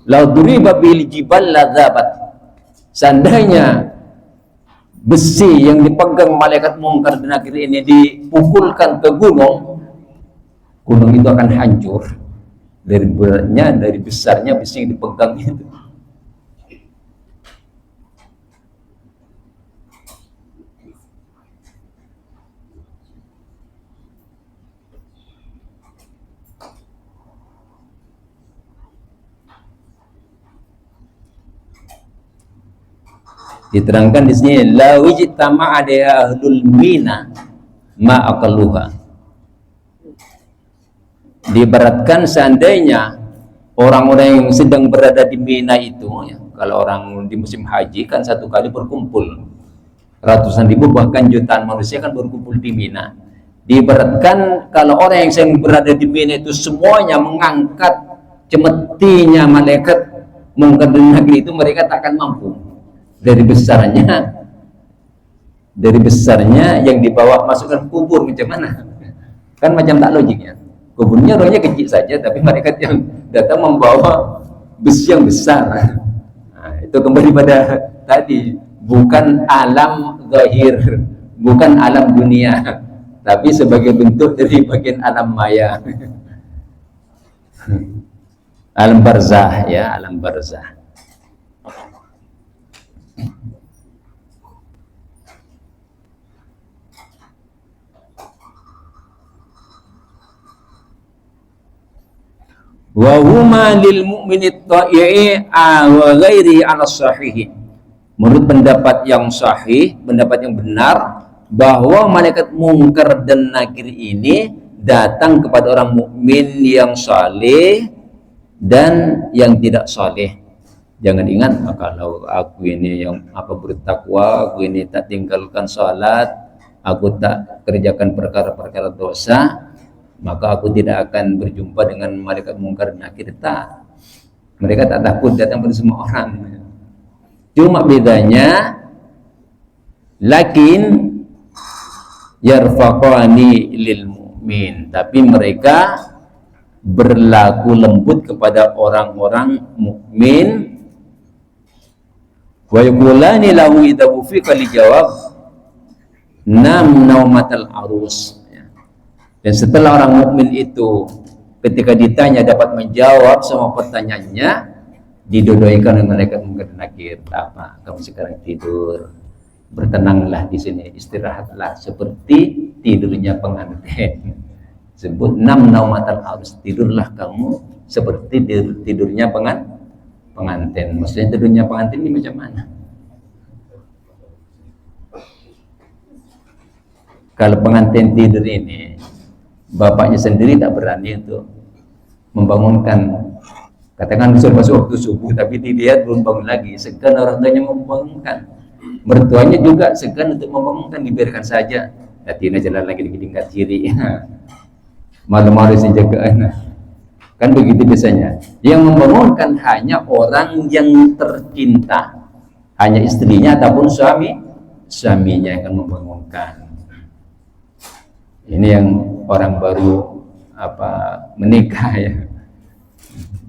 lau duriba bil jibal ladzabat. Seandainya besi yang dipegang malaikat Munkar dan Nakir ini dipukulkan ke gunung, gunung itu akan hancur dari beratnya, dari besarnya besi yang dipegang itu. Diterangkan di sini, la wijtama ada ahlul mina ma aqalluha. Diibaratkan seandainya orang-orang yang sedang berada di Mina itu, ya, kalau orang di musim haji kan satu kali berkumpul ratusan ribu bahkan jutaan manusia kan berkumpul di Mina. Diibaratkan kalau orang yang sedang berada di Mina itu semuanya mengangkat cemetinya malaikat Munkar dan Nakir itu, mereka tak akan mampu. Dari besarnya yang dibawa masukkan kubur, macam mana? Kan macam tak logiknya. Kuburnya rohnya kecil saja, tapi mereka yang datang membawa besi yang besar. Nah, itu kembali pada tadi, bukan alam zahir, bukan alam dunia, tapi sebagai bentuk dari bagian alam maya. Alam barzah, ya, alam barzah. Wa huma lil mu'mini ta'i'i wa ghairi 'ala sahih. Menurut pendapat yang sahih, pendapat yang benar, bahwa malaikat Munkar dan Nakir ini datang kepada orang mukmin yang saleh dan yang tidak saleh. Jangan ingat, kalau aku ini yang bertakwa, aku ini tak tinggalkan salat, aku tak kerjakan perkara-perkara dosa, maka aku tidak akan berjumpa dengan malaikat Munkar dan Nakir. Tak. Mereka tak takut datang pada semua orang. Cuma bedanya, lakin yarfaqani lil mu'min, tapi mereka berlaku lembut kepada orang-orang mukmin. Wa yaqulani lahu idza wufiqa li jawab nam naumatal arus. Dan setelah orang mukmin itu ketika ditanya dapat menjawab semua pertanyaannya, didodoikan oleh malaikat Munkar dan Nakir. Apa? Kamu sekarang tidur, bertenanglah di sini, istirahatlah seperti tidurnya pengantin. Sebut nam naumatal arus, tidurlah kamu seperti tidurnya pengantin. Maksudnya tidurnya pengantin ini macam mana? Kalau pengantin tidur ini, bapaknya sendiri tak berani untuk membangunkan. Katakan sudah masuk waktu subuh tapi dilihat belum bangun lagi, segan orang tuanya membangunkan. Mertuanya juga segan untuk membangunkan, dibiarkan saja. Tina jalan lagi di tingkat kiri. Malam harus dijaga anak. Kan begitu biasanya. Yang membangunkan hanya orang yang tercinta, hanya istrinya ataupun suaminya yang akan membangunkan. Ini yang orang baru menikah, ya.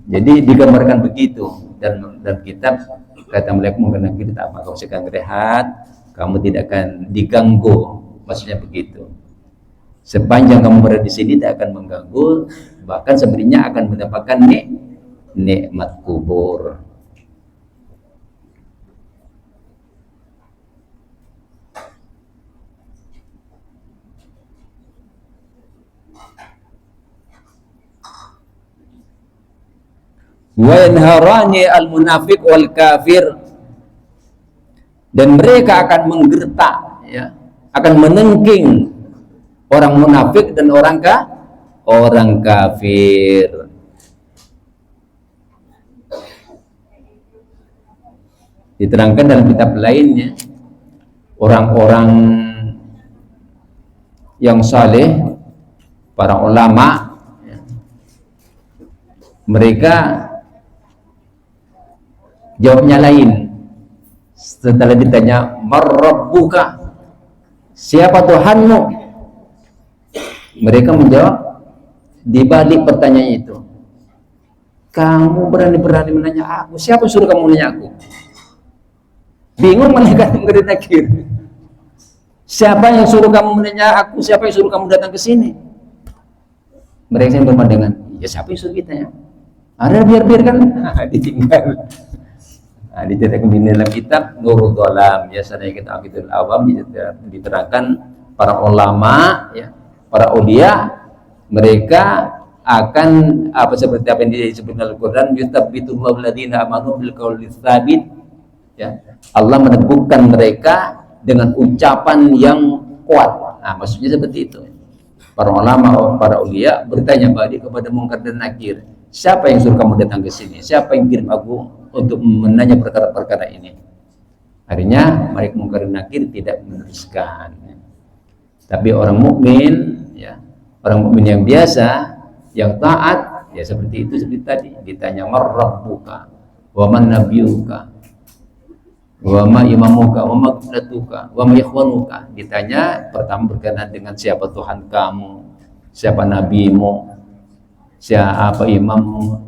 Jadi digambarkan begitu, dan kitab kata malaikat Munkar dan Nakir, tak apa, kau sekarang rehat, kamu tidak akan diganggu, maksudnya begitu. Sepanjang kamu berada di sini tidak akan mengganggu, bahkan sebenarnya akan mendapatkan nikmat kubur. Wa yanharani al-munafiq wal kafir, dan mereka akan menggertak, ya, akan menengking orang munafik dan orang kafir. Diterangkan dalam kitab lainnya, orang-orang yang saleh, para ulama, mereka jawabnya lain. Setelah ditanya, "Marrabbuka?" Siapa Tuhanmu? Mereka menjawab di balik pertanyaan itu, "Kamu berani-berani menanya aku, siapa suruh kamu menanya aku?" Bingung malaikat munkar nakir. Siapa yang suruh kamu menanya aku? Siapa yang suruh kamu datang ke sini? Mereka yang berpandangan, ya siapa yang suruh kita ya? Ada biar-biarkan, ditinggal. Diceritakan di dalam kitab Nurul Dhalam, ya saya kita Aqidul Awam, diterangkan para ulama, ya, para aulia, mereka akan seperti apa yang disebutkan Al-Qur'an, yuthabbitullahu alladziina amanu bil qawli tsabit, ya. Allah meneguhkan mereka dengan ucapan yang kuat. Nah, maksudnya seperti itu. Para ulama, para aulia bertanya balik kepada Munkar dan Nakir, siapa yang suruh kamu datang ke sini? Siapa yang kirim aku untuk menanya perkara-perkara ini? Akhirnya mereka Munkar dan Nakir tidak meneruskan. Tapi orang mukmin, ya, orang mukmin yang biasa, yang taat, ya seperti itu, seperti tadi ditanya, "Marrabbuka wa man nabiyuka wa ma imamuka wa ma qiblatuka wa ma ikhwanuka." Ditanya pertama berkenaan dengan siapa Tuhan kamu, siapa nabimu, siapa imammu,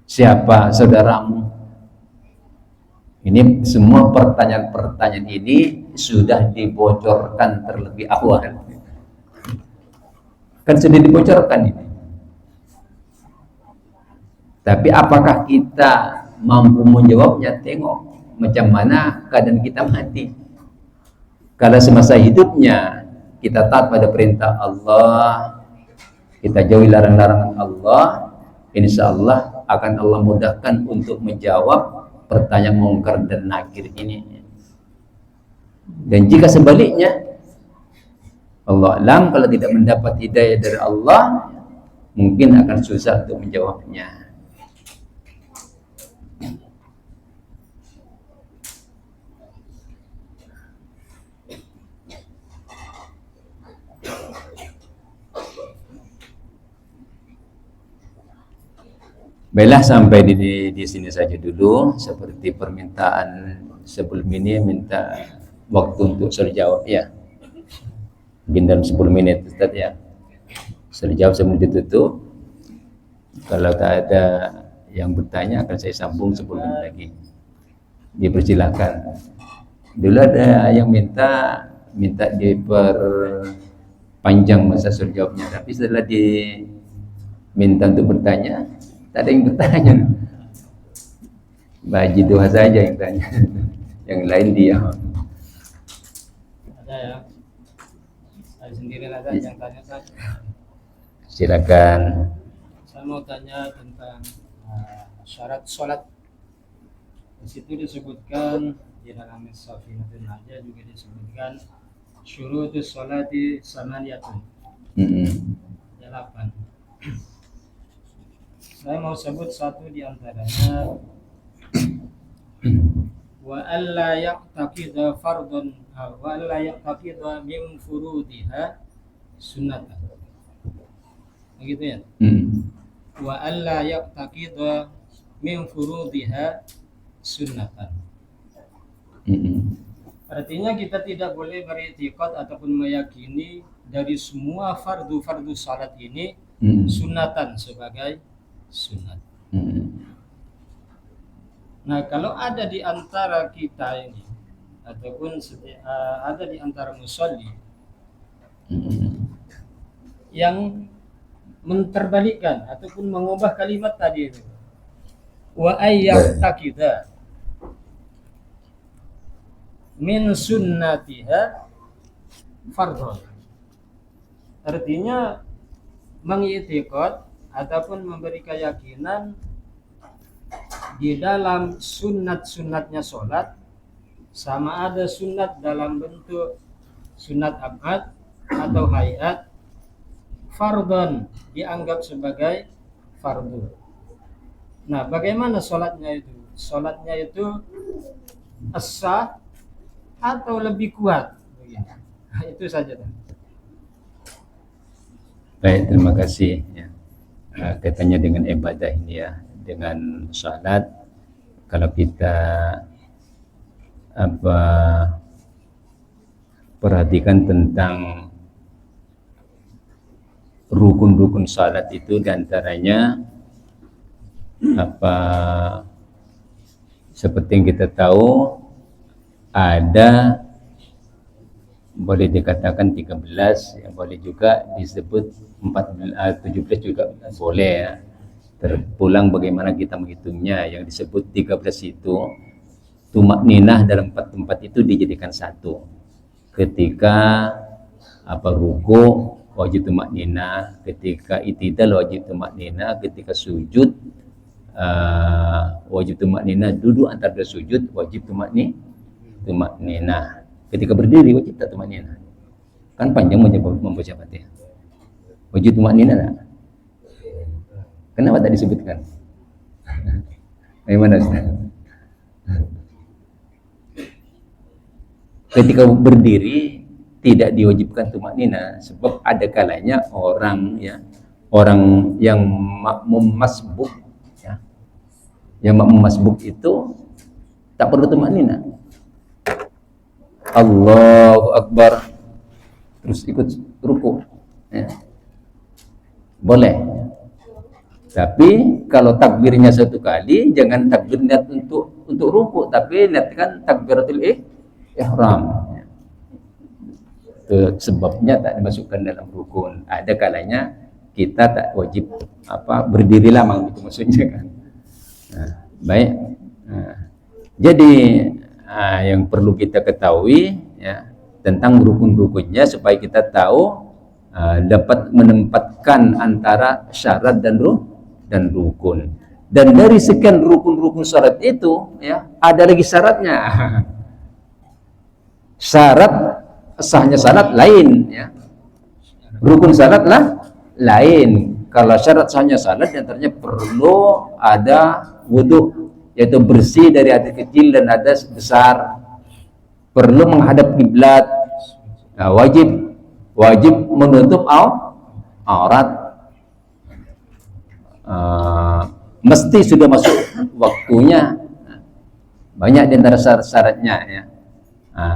siapa saudaramu. Ini semua pertanyaan-pertanyaan ini sudah dibocorkan terlebih awal. Kan sudah dibocorkan ini. Tapi apakah kita mampu menjawabnya? Tengok macam mana keadaan kita mati. Kalau semasa hidupnya kita taat pada perintah Allah, kita jauhi larangan-larangan Allah, insya Allah akan Allah mudahkan untuk menjawab pertanyaan Munkar dan Nakir ini. Dan jika sebaliknya, Allah alam, kalau tidak mendapat hidayah dari Allah, mungkin akan susah untuk menjawabnya. Baiklah, sampai di sini saja dulu. Seperti permintaan sebelum ini, minta waktu untuk soal jawab, ya. Mungkin dalam 10 menit, Ustaz, ya. Soal jawab sebelum ditutup. Kalau tak ada yang bertanya, akan saya sambung 10 menit lagi. Dipersilakan. Dulu ada yang minta diperpanjang masa soal jawabnya, tapi setelah diminta untuk bertanya, tak ada yang bertanya. Baji doa saja yang tanya. Yang lain diam. Ada ya? Saya sendiri ada yang tanya saja. Silakan. Saya mau tanya tentang syarat sholat. Di situ disebutkan di dalam Safinatul Najah juga disebutkan syurutus sholati samaniyatun. 8. Saya mau sebut satu di antaranya, wa alla yaqtaqida fardun wa alla yaqtaqida min furudiha sunnatan. Begitu ya? Wa alla yaqtaqida min furudiha sunnatan. Artinya kita tidak boleh beriktikad ataupun meyakini dari semua fardu-fardu salat ini sunnatan sebagai sunat. Nah, kalau ada di antara kita ini ataupun ada di antara musalli yang menterbalikkan ataupun mengubah kalimat tadi itu, wa ayyaqtaqida min sunnatiha fardhon, artinya mengiktikad ataupun memberi keyakinan di dalam sunat-sunatnya sholat, sama ada sunat dalam bentuk sunat abad atau hayat, fardhon dianggap sebagai fardu. Nah, bagaimana sholatnya itu? Sholatnya itu as-sah atau lebih kuat. Itu saja. Baik, terima kasih ya. Kaitannya dengan ibadah ini ya, dengan salat, kalau kita perhatikan tentang rukun-rukun salat itu, diantaranya seperti yang kita tahu ada, boleh dikatakan 13, ya, boleh juga disebut 14, 17 juga boleh ya. Terpulang bagaimana kita menghitungnya. Yang disebut 13 itu tumak ninah dalam 4 tempat itu dijadikan satu. Ketika ruku wajib tumak ninah, ketika itidal wajib tumak ninah, ketika sujud wajib tumak ninah, duduk antara dua sujud wajib tumak ninah. Ketika berdiri wajib tak tumak ninah. Kan panjang membaca Fatihah. Wajib tumak ninah tak? Kenapa tak disebutkan? Bagaimana Ustaz? Ketika berdiri tidak diwajibkan tumak ninah, sebab ada kalanya orang yang makmum masbuk ya. Yang makmum masbuk itu tak perlu tumak ninah. Allahu Akbar terus ikut ruku ya. Boleh, tapi kalau takbirnya satu kali jangan takbir niat untuk ruku, tapi niatkan takbiratul ihram ya. Itu sebabnya tak dimasukkan dalam rukun. Ada kalanya kita tak wajib berdiri lama, itu maksudnya kan. Baik. Jadi yang perlu kita ketahui ya tentang rukun-rukunnya, supaya kita tahu dapat menempatkan antara syarat dan rukun. Dan dari sekian rukun-rukun syarat itu ya ada lagi syaratnya. Syarat sahnya salat lain ya. Rukun syarat lain. Kalau syarat sahnya salat diantaranya perlu ada wudu, yaitu bersih dari hadas kecil dan hadas besar. Perlu menghadap kiblat. Nah, wajib menutup aurat. Mesti sudah masuk waktunya. Banyak di antara syarat-syaratnya ya.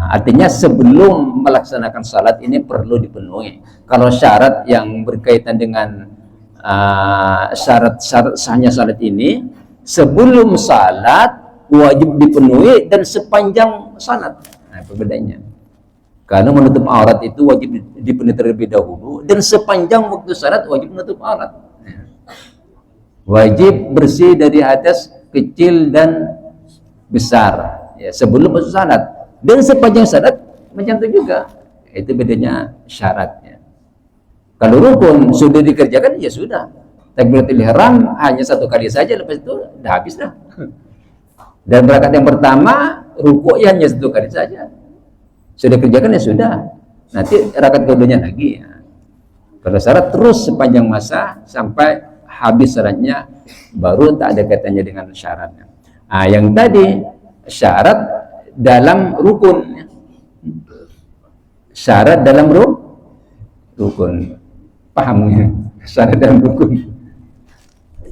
Artinya sebelum melaksanakan salat ini perlu dipenuhi. Kalau syarat yang berkaitan dengan syarat sahnya salat ini, sebelum salat wajib dipenuhi dan sepanjang salat. Nah, perbedaannya. Karena menutup aurat itu wajib dipenuhi terlebih dahulu, dan sepanjang waktu salat wajib menutup aurat. Wajib bersih dari hadas kecil dan besar ya, sebelum masuk salat. Dan sepanjang salat macam itu juga. Itu bedanya syaratnya. Kalau rukun sudah dikerjakan ya sudah. Takbiratul ihram hanya satu kali saja, lepas itu dah habis dah. Dan rakaat yang pertama rukuk ya hanya satu kali saja. Sudah kerjakan ya sudah. Nanti rakaat keduanya lagi ya. Kalau syarat terus sepanjang masa sampai habis syaratnya, baru tak ada kaitannya dengan syaratnya. Yang tadi syarat dalam rukun, syarat dalam rukun, paham ya? Syarat dalam rukun,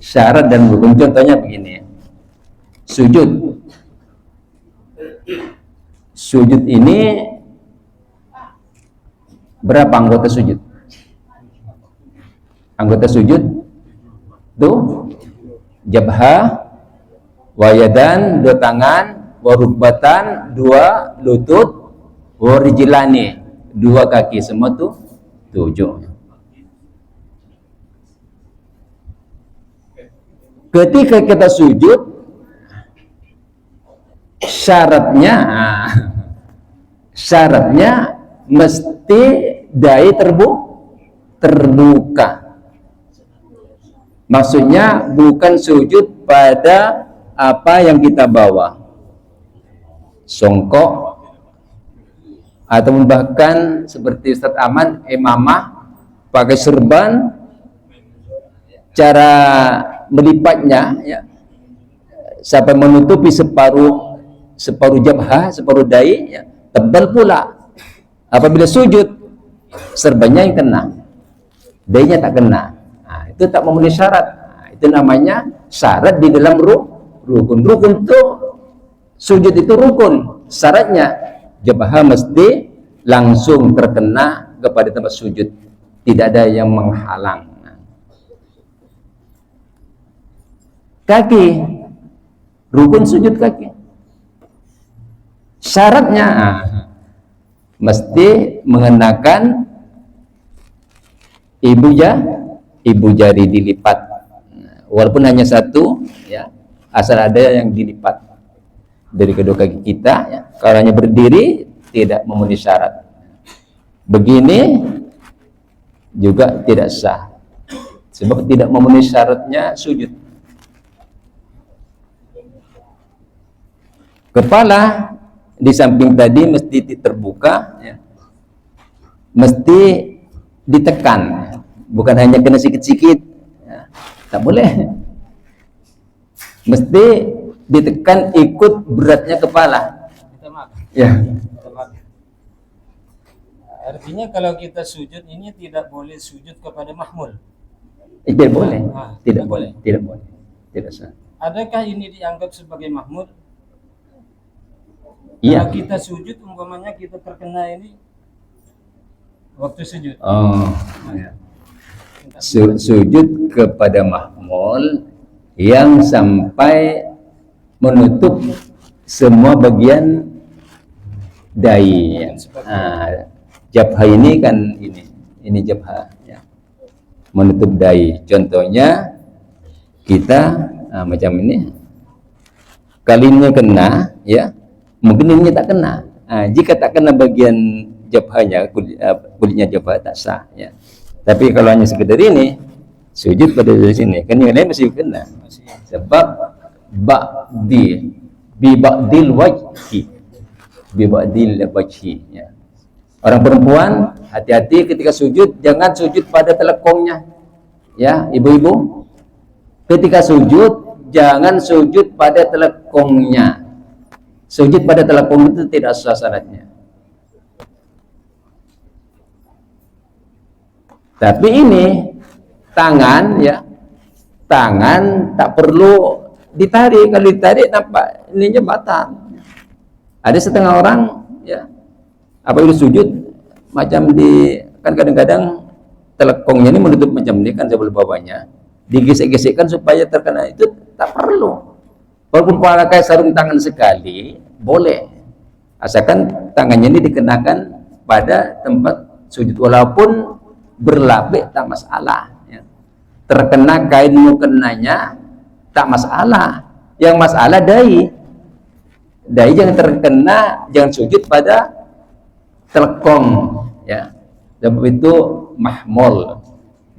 syarat dan rukun. Contohnya begini, sujud ini berapa anggota sujud? Anggota sujud tuh jabhah, wayadan, dua tangan, warukbatan, dua lutut, warijilani, dua kaki, semua tuh 7. Ketika kita sujud, syaratnya mesti dai terbuka. Maksudnya bukan sujud pada apa yang kita bawa, songkok, atau bahkan seperti Ustadz Aman imamah pakai serban, cara melipatnya ya sampai menutupi separuh jabhah, separuh dai ya, tebal pula. Apabila sujud, serbannya yang kena, dainya tak kena. Nah, itu tak memenuhi syarat. Nah, itu namanya syarat di dalam rukun. Rukun itu, sujud itu rukun. Syaratnya jabah mesti langsung terkena kepada tempat sujud, tidak ada yang menghalang. Kaki, rukun sujud kaki, syaratnya mesti mengenakan ibu jari dilipat, walaupun hanya satu, ya, asal ada yang dilipat dari kedua kaki kita, ya. Kalau hanya berdiri tidak memenuhi syarat. Begini juga tidak sah, sebab tidak memenuhi syaratnya sujud. Kepala di samping tadi mesti terbuka, ya. Mesti ditekan, bukan hanya kena sikit-sikit, ya. Tak boleh, mesti ditekan ikut beratnya kepala. Ya. Artinya kalau kita sujud ini tidak boleh sujud kepada mahmul. Tidak boleh, tidak boleh, tidak sah. Adakah ini dianggap sebagai mahmul? Iya. Kalau kita sujud, umpamanya kita terkena ini waktu sujud. Oh, ya. Sujud kepada mahmul yang sampai menutup semua bagian dahi. Jabha ini kan ini jabha, ya. Menutup dahi. Contohnya kita macam ini, kalinya kena, ya. Mungkin ini tak kena. Jika tak kena bagian jabhanya, kulitnya jabha tak sah, ya. Tapi kalau hanya sekedar ini, sujud pada sini, kan yang lain masih kena. Sebab ba'dil wajhi, ya. Orang perempuan hati-hati ketika sujud, jangan sujud pada telekongnya, ya ibu-ibu. Ketika sujud jangan sujud pada telekongnya. Sujud pada telekung itu tidak sah salatnya. Tapi ini tangan, ya, tangan tak perlu ditarik. Kalau ditarik nampak ininya batal. Ada setengah orang, ya, apabila sujud macam kan kadang-kadang telekongnya ini menutup macam ini kan sebelah bawahnya, digesek-gesekkan supaya terkena, itu tak perlu. Walaupun pakai sarung tangan sekali boleh, asalkan tangannya ini dikenakan pada tempat sujud, walaupun berlapik tak masalah, ya. Terkena kain mukenanya tak masalah. Yang masalah dahi jangan terkena, jangan sujud pada telekong, ya. Sebab itu mahmul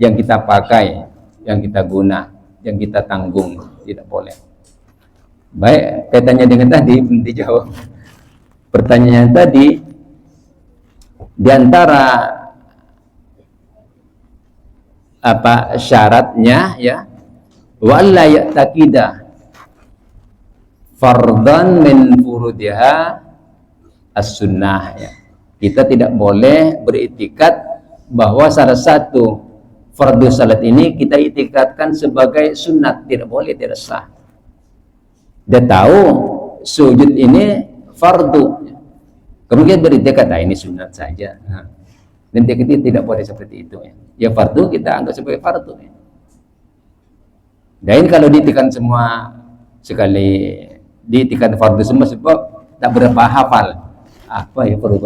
yang kita pakai, yang kita guna, yang kita tanggung, tidak boleh. Baik, kaitannya dengan tadi belum dijawab. Pertanyaan tadi, di antara apa syaratnya, ya, wa la ya'taqida fardhan min furudiha as-sunnah, ya. Kita tidak boleh beriktikad bahwa salah satu fardu salat ini kita itikadkan sebagai sunat, tidak boleh, tidak sah. Dia tahu sujud ini fardu, kemudian beriktikad ini sunat saja. Dan kita tidak boleh seperti itu, ya. Ya fardu kita anggap sebagai fardu, ya. Dan kalau diitikan semua sekali, diitikan fardu semua, sebab tak berapa hafal apa ya fardu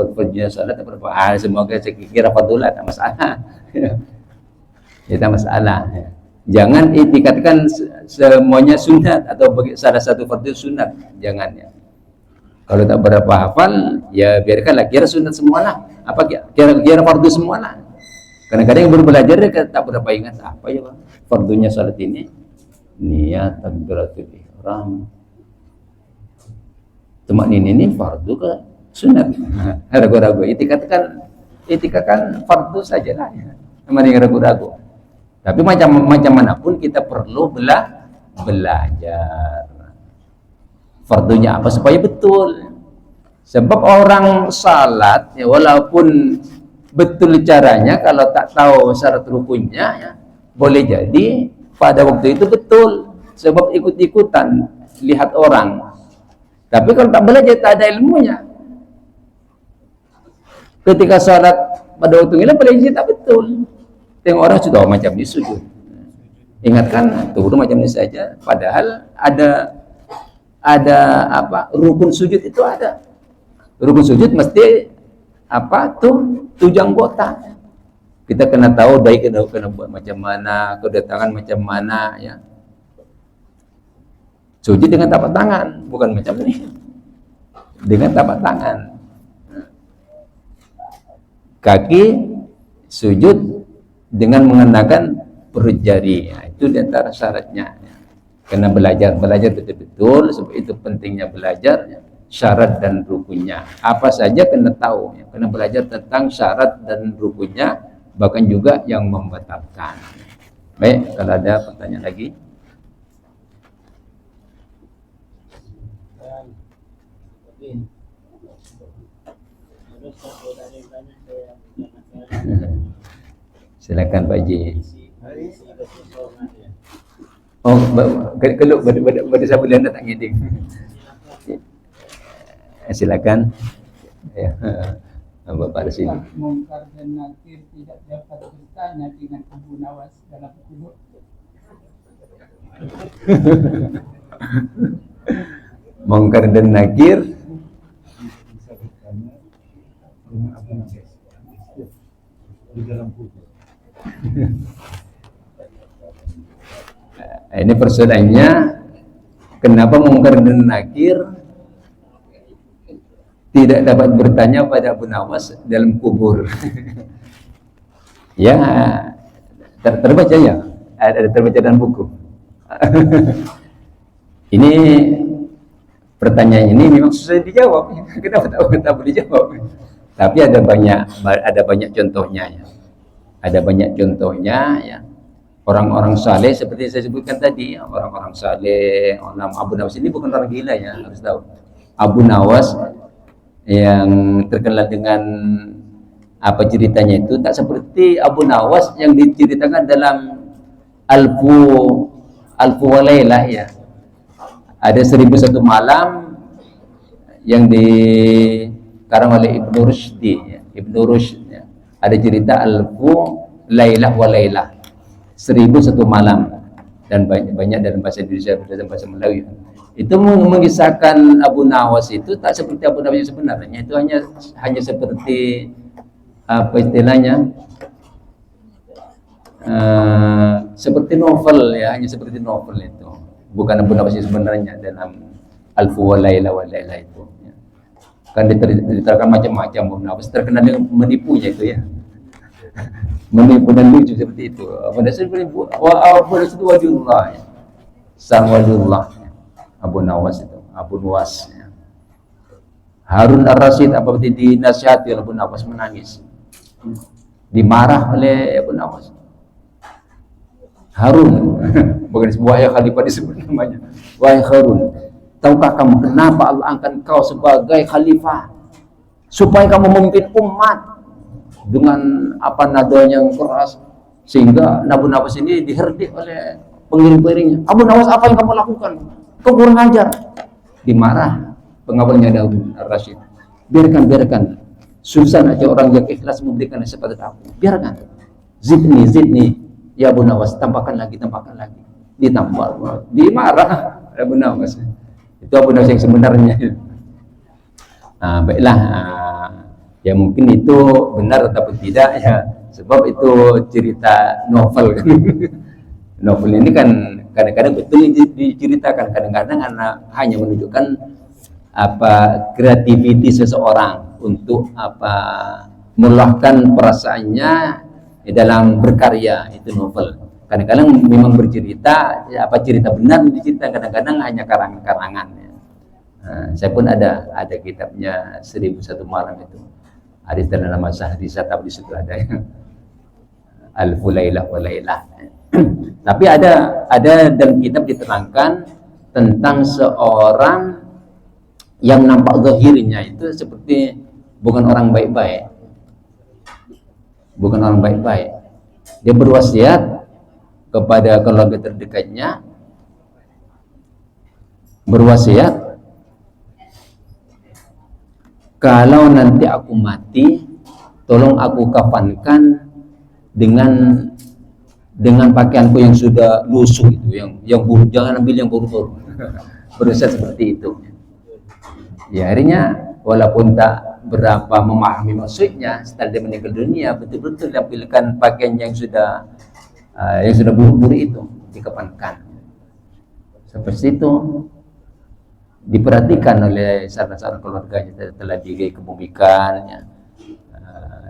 salat, tak berapa semoga kira fardu lah, tak masalah. Ya, tak masalah, ya. Jangan itikadkan semuanya sunat atau salah satu fardu sunat, jangan, ya. Kalau tak berapa hafal, ya biarkanlah, kira sunat semualah, apa kira fardu semualah. Kadang-kadang yang baru belajar dia tak berapa ingat apa ya Bang, fardunya salat ini, niat takbiratul ihram, ini fardu ke sunat. Ragu-ragu, itikadkan fardu sajalah, ya. Mari ragu-ragu. Tapi macam manapun kita perlu belajar fardunya apa supaya betul. Sebab orang salat ya, walaupun betul caranya, kalau tak tahu syarat rukunnya ya, boleh jadi pada waktu itu betul, sebab ikut-ikutan lihat orang. Tapi kalau tak belajar, tak ada ilmunya, ketika salat pada waktu itu boleh jadi tak betul. Tengok orang sudah macam ini sujud, ingatkan turun macam ini saja, padahal ada apa, rukun sujud itu ada. Rukun sujud mesti apa tuh, 7 anggota. Kita kena tahu baik kena buat macam mana, kedatangan macam mana ya. Sujud dengan tapak tangan, bukan macam ini. Dengan tapak tangan. Kaki sujud dengan mengenakan perut jari. Ya, itu di antara syaratnya. Ya. Kena belajar betul-betul, sebab itu pentingnya belajar. Ya. Syarat dan rukunnya apa saja kena tahu ya. Kena belajar tentang syarat dan rukunnya, bahkan juga yang membatalkan. Baik, kalau ada pertanyaan lagi. Silakan Pak Haji. Oh, kalau pada saya boleh tak ngiding. Silakan ya, Bapak di sini. Mungkar dan Nakir tidak dapat bertanya dengan Abu Nawas dalam kubur. Mungkar dan Nakir di dalam kubur. Ini persoalannya, kenapa Mungkar dan Nakir tidak dapat bertanya pada Abu Nawas dalam kubur? Ya, terbaca ya, ada terbaca dalam buku. Ini pertanyaan ini memang susah dijawab. Kenapa tak boleh dijawab? Tapi ada banyak contohnya ya. Ada banyak contohnya ya. Orang-orang saleh seperti saya sebutkan tadi, ya. Orang-orang saleh, Abu Nawas ini bukan orang gila ya, harus tahu. Abu Nawas yang terkenal dengan apa ceritanya itu tak seperti Abu Nawas yang diceritakan dalam Alfu Walailah ya. Ada 1001 malam yang dikarang oleh Ibnu Rushdi ya. Ibnu Rushd ya. Ada cerita Alfu Lailah Walailah, 1001 malam, dan banyak dalam bahasa Indonesia dan bahasa Melayu. Itu mengisahkan Abu Nawas itu tak seperti Abu Nawas sebenarnya. Itu hanya seperti apa istilahnya, seperti novel ya, hanya seperti novel itu. Bukan Abu Nawas sebenarnya dalam Alfu Walailah Walailah itu. Ya. Kan diterangkan macam-macam Abu Nawas, terkenal dengan menipunya itu ya. Menipu dan lucu seperti itu. Abu Nawas itu wajullah ya. Sang wajullah. Abu Nawas itu, Abu Nuwas ya. Harun Ar-Rasyid apabila dinasihati oleh Abu Nawas menangis, dimarah oleh Abu Nawas. Harun, bukan wahai khalifah disebut namanya. Wahai Harun, tahukah kamu kenapa Allah angkat kau sebagai khalifah? Supaya kamu memimpin umat dengan apa nadanya yang keras, sehingga Abu Nawas ini diherdik oleh pengiring-pengiringnya. Abu Nawas, apa yang kamu lakukan? Kau kurang ajar. Dimarah pengawalnya Harun Ar-Rasyid. Biarkan. Susah aja orang yang ikhlas memberikan nasihat pada aku. Biarkan. Zidni. Ya Abu Nawas, tambahkan lagi. Ditambah. Dimarah Abu Nawas. Itu Abu Nawas yang sebenarnya. Nah, baiklah. Ya mungkin itu benar atau tidak ya. Sebab itu cerita novel kan. Novel ini kan kadang-kadang betul diceritakan, kadang-kadang hanya menunjukkan apa kreativiti seseorang untuk apa meluahkan perasaannya dalam berkarya, itu novel. Kadang-kadang memang bercerita apa cerita benar diceritakan, kadang-kadang hanya karangan-karangan ya. Nah, saya pun ada kitabnya 1001 malam itu. Ada dalam masa di Satab di situ ada ya. Alfu Lailah Walailah. Tapi ada dalam kitab diterangkan tentang seorang yang nampak zahirnya itu seperti bukan orang baik-baik. Bukan orang baik-baik. Dia berwasiat kepada keluarga terdekatnya, berwasiat, kalau nanti aku mati, tolong aku kafankan dengan pakaianku yang sudah lusuh itu, yang buruk, jangan ambil yang buruk-buruk. Berusaha seperti itu. Ya, akhirnya walaupun tak berapa memahami maksudnya, setelah dia meninggal dunia betul-betul dapilkan pakaian yang sudah buruk-buruk itu dikafankan. Seperti itu diperhatikan oleh saudara-saudara keluarganya telah dikebumikan,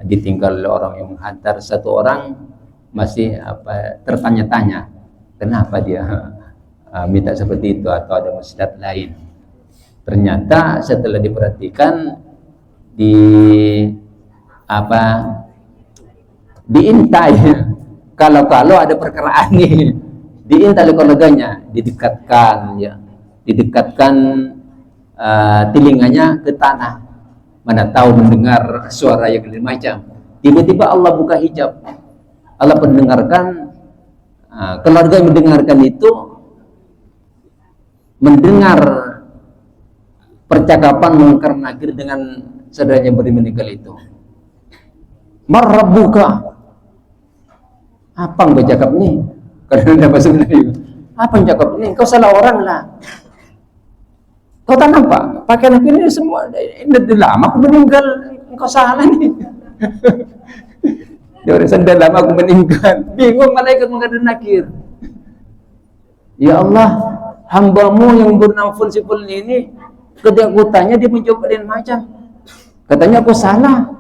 ditinggal oleh orang yang menghantar. Satu orang masih tertanya-tanya kenapa dia minta seperti itu, atau ada maksud lain. Ternyata setelah diperhatikan diintai kalau ada perkara ini, diintai oleh keluarganya, didekatkan telinganya ke tanah, mana tahu mendengar suara yang lain macam. Tiba-tiba Allah buka hijab, Allah mendengarkan, keluarga yang mendengarkan itu mendengar percakapan mungkar nakir dengan saudaranya yang meninggal itu. Marabbuka, apa yang bercakap nih? Karena ada bahasa Melayu, apa yang cakap nih? Kau salah orang lah. Kau tak nampak pakaian aku ini semua ini lama aku meninggal, engkau salah nih. Dia urusan dah lama aku meninggal, bingung malaikat mungkar nakir. Ya Allah, hambamu yang bernama Fulsiful ini, ketika aku tanya dia menjawab lain macam, katanya aku salah.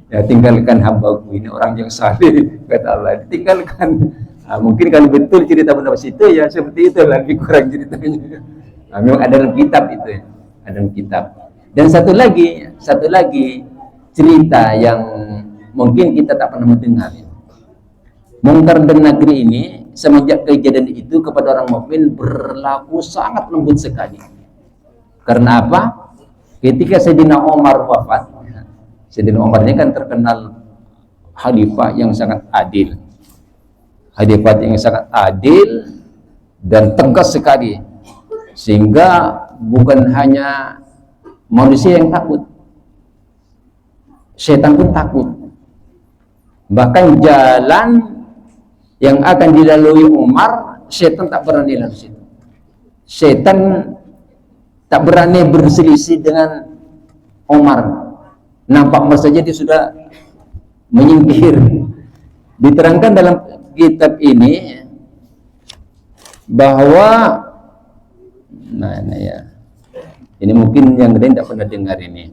Ya, tinggalkan hambaku ini orang yang saleh, kata Allah, tinggalkan. Mungkin kalau betul cerita benda situ ya seperti itu, lebih kurang ceritanya. Memang ada dalam kitab itu ya, ada dalam kitab. Dan satu lagi cerita yang mungkin kita tak pernah mendengar. Mungkar dan nakir ini semenjak kejadian itu kepada orang mukmin berlaku sangat lembut sekali. Karena apa? Ketika Sayyidina Umar wafat, Sayyidina Umar ini kan terkenal khalifah yang sangat adil. Khalifah yang sangat adil dan tegas sekali. Sehingga bukan hanya manusia yang takut, setan pun takut. Bahkan jalan yang akan dilalui Umar, setan tak berani lalu situ. Setan tak berani berselisih dengan Umar. Nampak saja dia sudah menyingkir. Diterangkan dalam kitab ini bahwa ini mungkin yang lain tidak pernah dengar ini.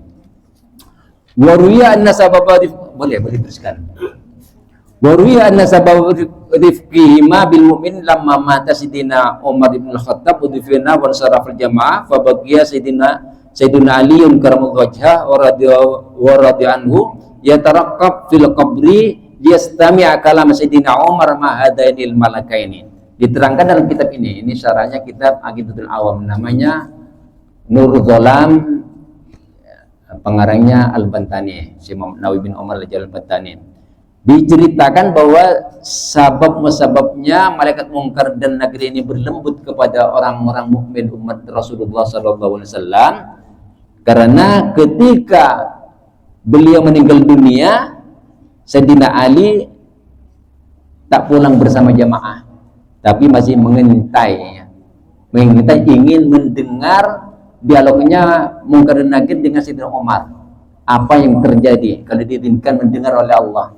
Waruya anna sababa boleh teruskan. Waruya anna sababa rifqihima bil mu'min lamma mata Sayyidina Umar bin Al-Khattab udhifina wa sarafal jamaah fa baqiya Sayyidina Ali karamallahu wajhah wa radhiya anhu yataraqqab fil qabri yastami'a kalam Sayyidina Umar ma hadainil malakaini. Diterangkan dalam kitab ini syarahnya kitab Aqidatul Awam, namanya Nurul Zolam, pengarangnya Al-Bantani, Syekh Nawawi bin Umar Al-Bantani. Diceritakan bahwa sebabnya malaikat mungkar dan nakir ini berlembut kepada orang-orang mukmin umat Rasulullah SAW, karena ketika beliau meninggal dunia, Sayyidina Ali tak pulang bersama jamaah, tapi masih mengintai, ingin mendengar dialognya mungkar dan nakir dengan Sayyidina Umar. Apa yang terjadi kalau diizinkan mendengar oleh Allah?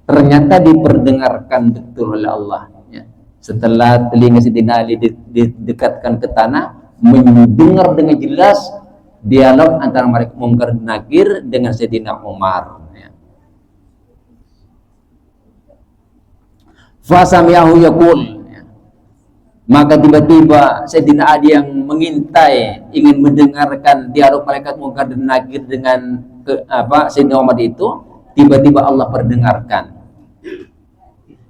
Ternyata diperdengarkan betul oleh Allah. Setelah telinga Sayyidina Ali didekatkan ke tanah, mendengar dengan jelas dialog antara mereka mungkar dan nakir dengan Sayyidina Umar. Fasami'ahu yaqul, maka tiba-tiba Sayyidina Ali yang mengintai ingin mendengarkan dialog malaikat mungkar dan nakir dengan Sayyidina Umar itu, tiba-tiba Allah perdengarkan.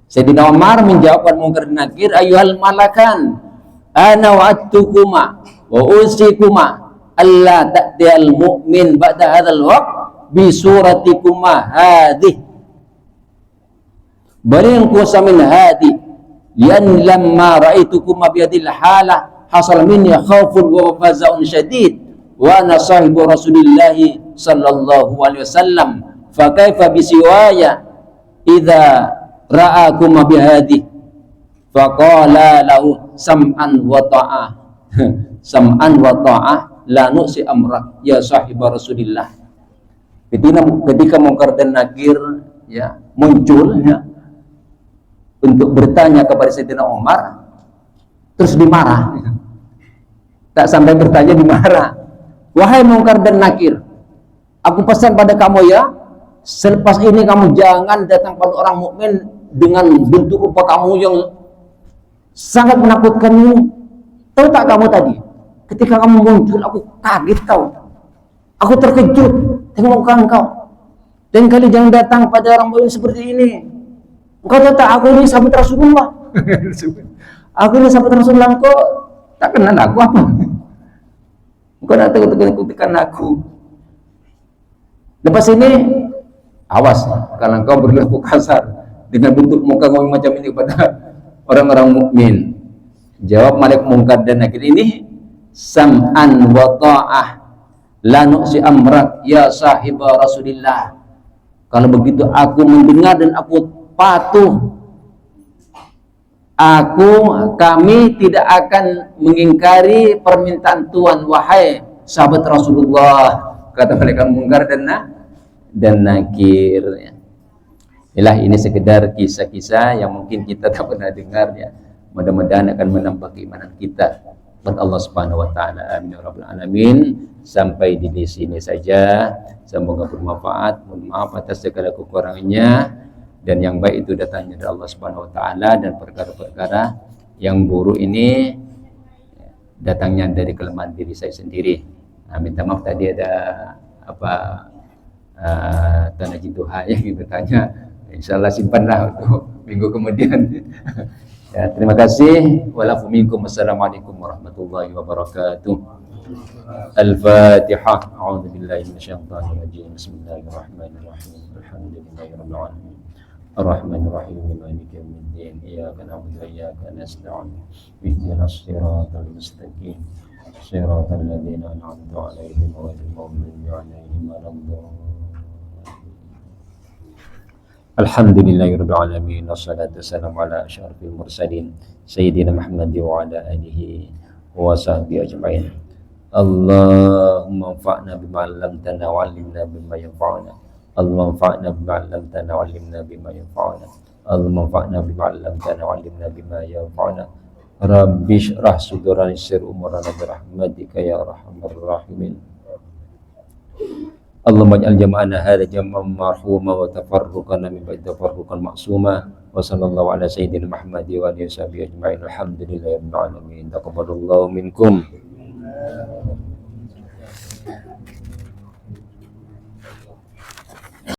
Sayyidina Umar menjawab mungkar dan nakir, ayyuhal malakan ana wa'adtukuma wa usikuma alla ta'tiyal mu'min ba'da hadzal waqt bi suratikum hadhihi balinkum samin hadi lian lamma ra'aitukum bi hadhil halah hasal minni khaufun wa faza'un syadid wa ana sahibu Rasulillah sallallahu alaihi wasallam fa kaifa bi siwaya idza ra'akum bi hadhihi faqala lahu sam'an wa ta'ah sam'an wa ta'ah la nusi amrak ya sahiba Rasulillah. Ketika Munkar dan Nakir ya muncul ya untuk bertanya kepada Sayyidina Umar, terus dimarah. Tak sampai bertanya dimarah. Wahai Munkar dan Nakir, aku pesan pada kamu ya, selepas ini kamu jangan datang pada orang mukmin dengan bentuk rupa kamu yang sangat menakutkan ini. Tahu tak kamu tadi? Ketika kamu muncul, aku kaget tahu. Aku terkejut tengok muka engkau. Dan kali jangan datang pada orang mukmin seperti ini. Engkau tahu tak, aku ini sahabat Rasulullah. Aku ini sahabat Rasulullah, engkau tak kenal aku apa? Engkau nak tekan aku. Lepas ini, awas kalau engkau berlaku kasar dengan bentuk muka kamu macam ini kepada orang-orang mukmin. Jawab Malik Munkar dan Nakir ini, sam'an wa ta'ah la nuksi amrak ya sahibah Rasulillah. Kalau begitu aku mendengar dan aku patuh. Kami tidak akan mengingkari permintaan Tuhan wahai sahabat Rasulullah, kata Malaikat Munkar dan Nakir ya. Ini sekedar kisah-kisah yang mungkin kita tak pernah dengar ya. Mudah-mudahan akan menambah keimanan kita kepada Allah Subhanahu wa taala. Amin ya rabbal alamin. Sampai di sini saja. Semoga bermanfaat. Mohon maaf atas segala kekurangannya, dan yang baik itu datangnya dari Allah Subhanahu wa taala, dan perkara-perkara yang buruk ini datangnya dari kelemahan diri saya sendiri. Minta maaf tadi ada tanda jiduha yang bertanya. Insyaallah simpanlah untuk minggu kemudian. Ya, terima kasih. Walafu minkum. Assalamualaikum warahmatullahi wabarakatuh. Al-Fatihah. A'udzu billahi minasyaitonir rajim. Bismillahirrahmanirrahim. Alhamdulillahirabbil alamin. Ar-Rahmanir Rahim. Maliki yaumiddin. Iyyaka na'budu wa iyyaka nasta'in. Ihdinas siratal mustaqim. Siratal ladzina an'amta 'alaihim ghairil maghdubi 'alaihim waladdallin. Alhamdulillahirabbil alamin. Wassalatu wassalamu ala asyrafil mursalin sayyidina Muhammad wa ala alihi wa sahbihi ajma'in. Allahumma anfa'na bima 'allamtana wa 'allimna bima yanfa'una. Allahumma anfa'na bima 'allamtana wa 'allimna bima yanfa'una. Allahumma anfa'na bima 'allamtana wa 'allimna bima yanfa'una. Rabbi shrah sudurana yassir umurana bi rahmatika ya arhamar rahimin. Allahumma ij'al jama'ana hadza jam'an marhuma wa tafarruqana min ba'di tafarruqan ma'suma. Wa sallallahu ala sayyidina Muhammad wa alihi washabihi ajma'in. Alhamdulillahirabbil alamin. Taqabbalallahu minkum.